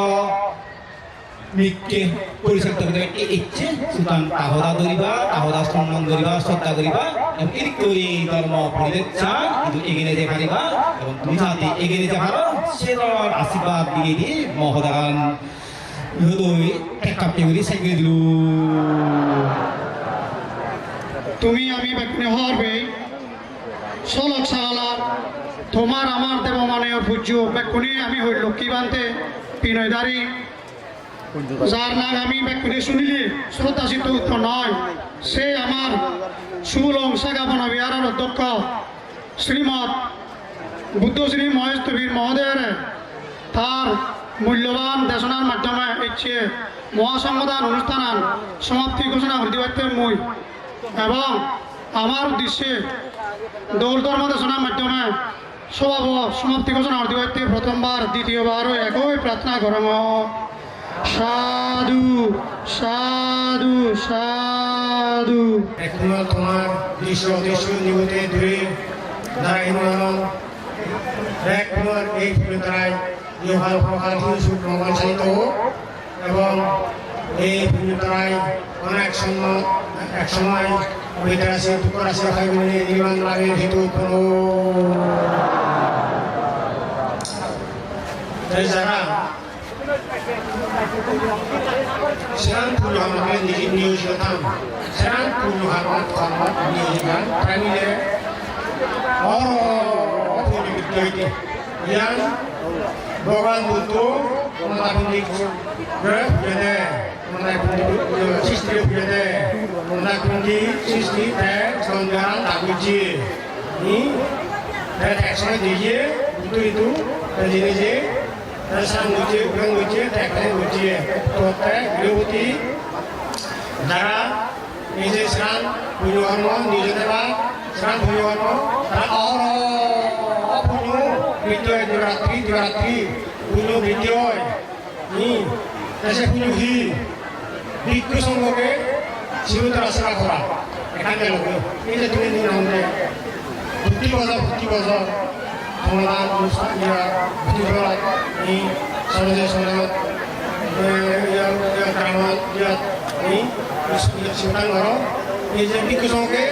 মিথ্যে পরিচালিত করতে ইচ্ছে সুতরাং তাহদা ধরিবা তাহদা সম্মান করিবা শ্রদ্ধা করিবা এবং এই করে ধর্ম পরিবেশ চান কিন্তু এগিয়ে যেতে পারিবা এবং তুমি যাতে এগিয়ে যেতে পারো সেটার আশীর্বাদ দিয়ে দিয়ে মহদান হৃদয় টেকাপটি করে সেগুলো দিল তুমি আমি ব্যক্তি হরবে সলক সালার তোমার আমার দেবমানের পূজ্য ব্যক্তি আমি হই লক্ষ্মী বান্তে পিনয়দারি যার নাম আমি ব্যক্তি শুনিলে শ্রদ্ধাচিত উত্তর নয় সে আমার সুলং সাগাবনা বিহারের অধ্যক্ষ শ্রীমৎ বুদ্ধশ্রী মহেশবীর মহোদয়ের তার মূল্যবান দেশনার মাধ্যমে ইচ্ছে মহাসংবাদান অনুষ্ঠান সমাপ্তি ঘোষণা করতে মই এবং আমার উদ্দেশ্যে দৌল ধর্ম দেশনার মাধ্যমে স্বভাব সমাপ্তি ঘোষণা করতে প্রথমবার দ্বিতীয়বার একই প্রার্থনা করম সাধু সাধু সাধু এখন তোমার দৃশ্য দৃশ্য নিগতে দূরে দাঁড়াই এক তোমার এই ফুলের দ্বারাই ইহার প্রকার সুখ মঙ্গল সাহিত্য এবং এই ফুলের দ্বারাই অনেক এক সময় ঐতিহাসিক টুকরাশি ভাই বোনে নির্মাণ লাভের হেতু কোনো যারা সেরান পুজো আমাকে নিয়োজিত সেরান পুজো আমার নিয়োজিত তাই মিলে অপরিবিদ্যা yang Bogan butuh menapundik berjede menapundik sistem berjede menapundik sistem dan selenggara tak uji ini dan action dia itu dan jenis dan sang uji bukan uji teknik uji totek beauty darah ini serang punya hormon di dalam serang punya hormon dan video diratri punya video ini ऐसे punya hi बिक्री संघ के जीवित रास्ता खोला এখানে লোক এই যে তুমি নিয়ে আমাদের বুদ্ধি বাজার সমাধান ইয়া বুদ্ধি বাজার এই সমাজের সমাজ গ্রামাল ইয়া এই সিদ্ধান্ত করো এই যে বিক্রি সংঘকে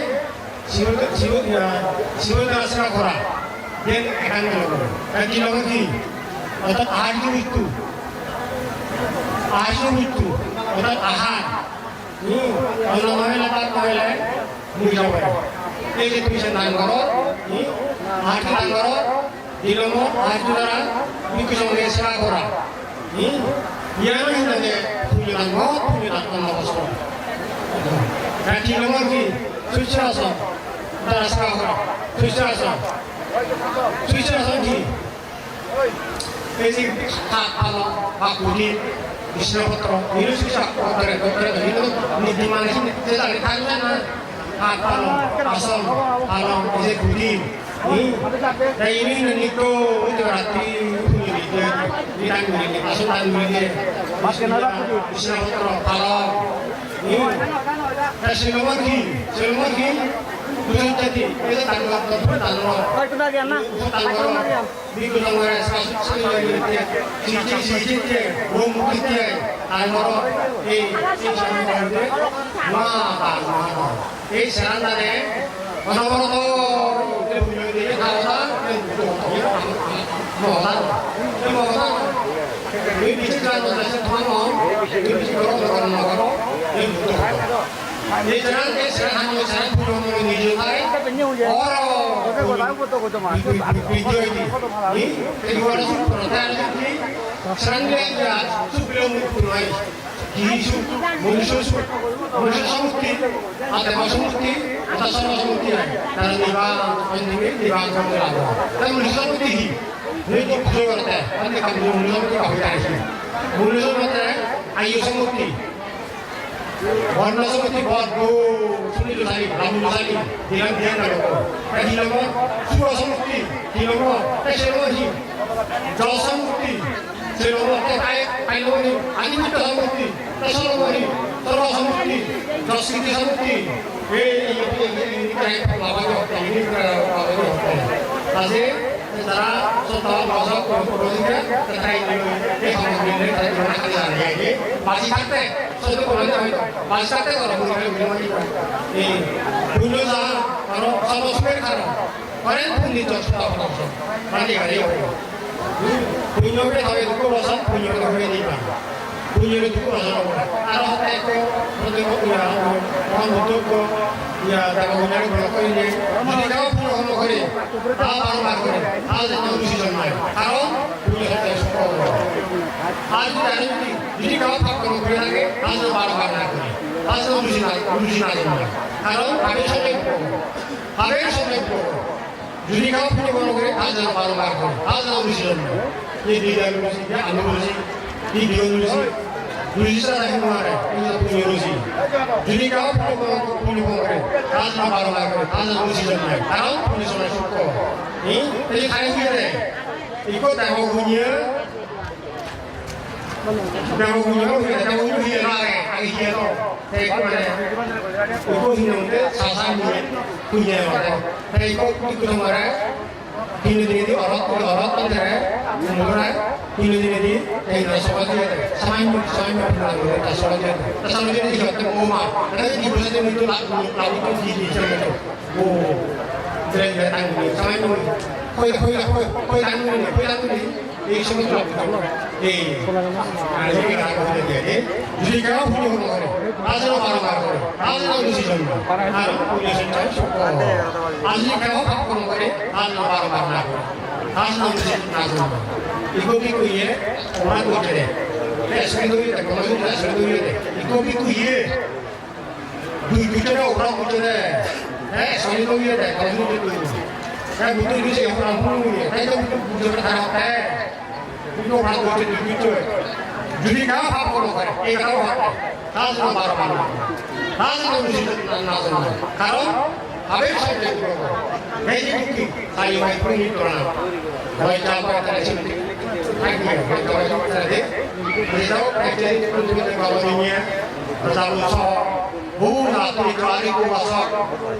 জীবিত রাস্তা খোলা দেন এখানে লোক কি লোক কি অর্থাৎ আহার্য মৃত্যু অর্থাৎ আহার অন্য মহিলা তার মহিলায় মুখ যাব এই যে তুমি সে দান করো আহারটি দান করো দিলম আহারটি দ্বারা মৃত্যু সঙ্গে সেবা করা ইয়ারও যে পুজো দান অবস্থ দিলম কি সুস্থ আসন দ্বারা সেবা করা সুস্থ আসন কি এই যে হাত পালো বা কুটি বিষ্ণুপত্র ini susah dokter itu di mana sih tidak ditanya haat palu asam palu ini budi nah ini itu berarti ditanggung asam tanggung biష్ణుపత్ర palu ini selagi bukan jadi itu tanggung di gunung siji rumah kita almoro ini serandane 어나버러도 분명히 가서 먹어서 왜 미치지 못해서 도망어 왜 미치지 못하는 거로 예전에 내 사랑하는 여자는 부모님을 잊어가래 어라 비디오이디 이거는 프로타이지 사랑해야 수비용 프로이 기수 문수 사무티 ada samuti atas sama samuti dan diba kamu dan munsu samuti ini bukan ada nanti kamu munsu samuti kau tahu munsu samuti ayu samuti warna samuti baru sulit sekali ramu sekali dia kalau hilang suara samuti hilang esok jauh samuti Selama kayak ini, ani kita samuti, selama ini, terus samuti, terus kita samuti. Ini kayak lawan ini lawan. Tapi secara soal bahasa Indonesia terkait ini sama ini terkait dengan kerjaan ini masih santai. Soal Indonesia itu masih santai kalau boleh bilang ini. Dulu kalau sama seperti kalau kalian pun dicoba nanti kali ini. Punyanya tahu itu bahasa punyanya tahu ini kan, punyanya itu bahasa apa? Arah teko, teko ya, orang betul ya, teko punya berapa ini? Jadi kau punya orang kiri, baru baru, ada yang urusi zaman. Kalau punya saya sekolah, ada yang ini. Jadi kau pakai orang kiri lagi, ada baru baru, ada urusi lagi. Kalau habis sampai jadi kau punya orang kiri, ada baru baru, ada urusi zaman. Ini dia urusi, dia anu urusi, ini dia urusi saya kemarin, ini punya urusi. Jadi kau punya orang kiri, ada baru baru, ada urusi zaman. Kalau punya orang suku, ini kaya dia, ikut tengok punya dia lagi, lagi dia tu, tengok mana, ikut punya sasar punya orang, tengok ikut mana. Ini orang kan mulai ini kayak soalnya samain pernah kita soalnya kita ketemu rumah nanti di bulan itu lalu itu di sana itu jalan datang ini samain koi tanggung ini semua jadi kalau dia jadi kalau punya orang asal baru asal urusi semua punya semua asal kalau orang asal baru asal urusi semua ikut ye orang tu jadi sekarang itu kalau sudah sekarang itu ikut ye dulu orang tu jadi sekarang itu ye kalau sudah itu saya butuh ini sih orang pun ye saya tu butuh berharap itu orang tu jadi itu jadi kalau apa orang kalau asal baru asal urusi semua kalau habis saya itu kayak gitu saya mau pergi tu orang baik apa yang terjadi beritahu kerja untuk bawahnya bersama bunga kecuali ku masuk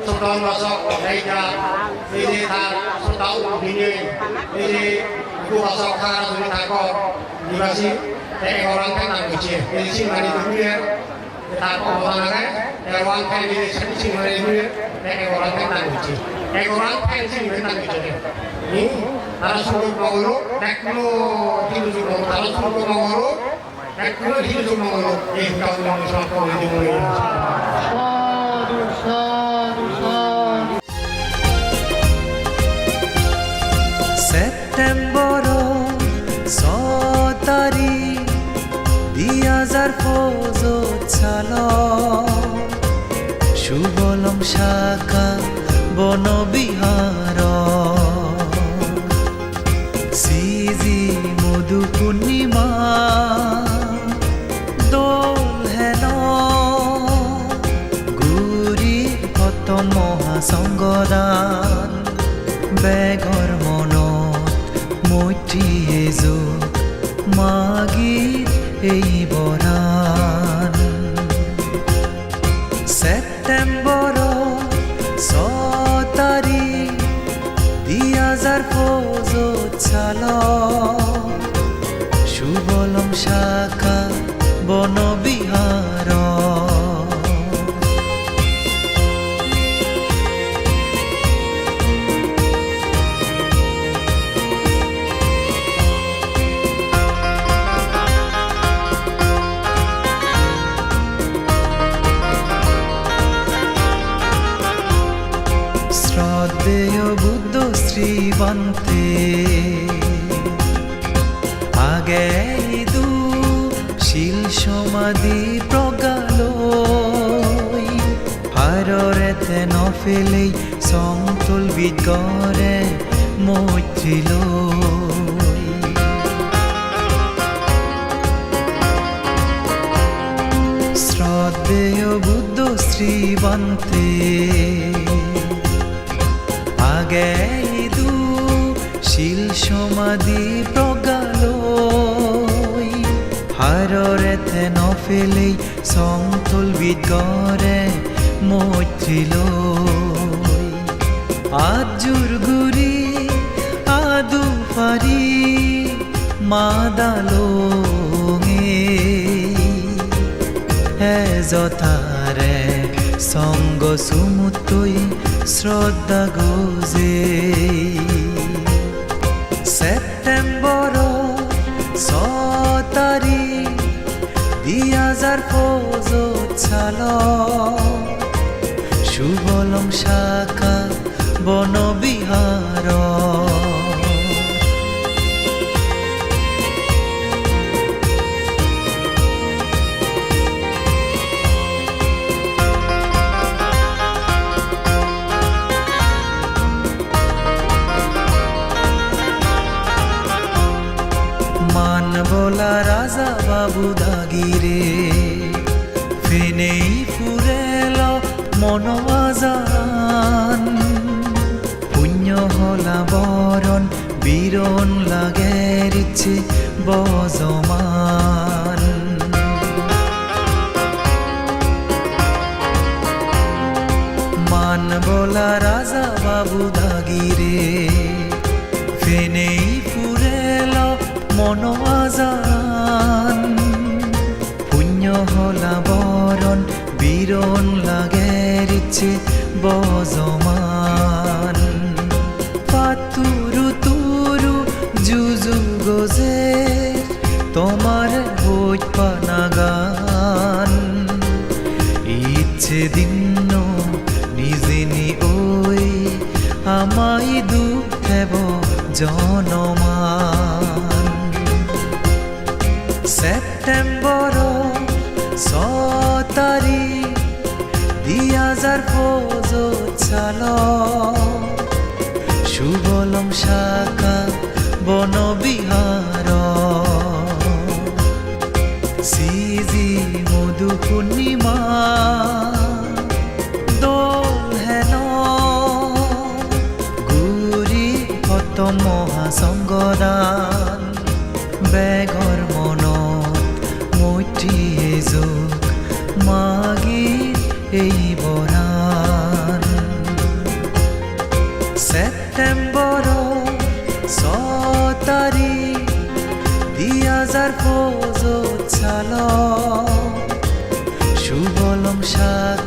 setahun masuk mereka ini tak setahun ini ku masuk karena ini takut dikasih orang kan tak kecil ini sih mari dunia takut orang kan orang kan ini sih mari dunia orang kan tak kecil orang kan sih tak kecil ini harus mengukur tekno hidup semua harus mengukur tekno hidup semua kau yang sampai di dunia September 6 তারিখ 2015 সাল সুবলম শাখা বনবিহার সিজি মধু পূর্ণিমা দোল হেন গুৰি কতন মহাসংগদান বেগৰ মনত মৈত্ৰীয়ে য'ত মাগিত এই বৰাণ ছেপ্টেম্বৰ 6 তাৰিখ 2015 সাল সুবলম শাখা বনবিহার শ্ৰীবন্তে আগেইদু শিল সমাধি প্ৰগালৈ হাৰৰেতে নফেলেই চংতুল বিগৰে মৈত্ৰীলৈ শ্ৰদ্ধেয় বুদ্ধ শ্ৰীবন্তে আগেইদু শিল সমাধি প্ৰগালৈ হাৰৰেতে নফেলেই চংতুল বিগৰে মৈত্ৰীলৈ আজুৰ গুৰি আদু ফাৰি মাদালঙে এজতাৰে সংগ চুমুতৈ শ্ৰদ্ধা গজে ছেপ্টেম্বৰ 6 তাৰিখ 2025 সাল শুভলং শাখা বনবিহার মানবলা রাজা বাবু দাগিরে ফেনেই ফুরেল মনোয়াজান পুণ্য হলা বরণ বীরণ লাগের ইচ্ছে বজমান মানবলা রাজা বাবু দাগিরে ফেনেই ফুরেল মনোয়াজান পুণ্য হলা বরণ বীরণ লাগের ইচ্ছে বজমান পাতুরু তুরু জুজু গজে তোমার বই পানাগান ইচ্ছে দিন নিজে নি ওই আমায় দুঃখ দেব জনমান ছেপ্টেম্বৰ 6 তাৰিখ 2025 সাল শুভলং শাখা বনবিহার সিজি মধু পূৰ্ণিমা দোল হেন গুৰি হত মহাসংগদান বেগৰ মনত মৈত্ৰীয়ে যোগ মাগিৰ এই বৰাণ ছেপ্টেম্বৰ 6 তাৰিখ 2025 সাল শুভলং শাখা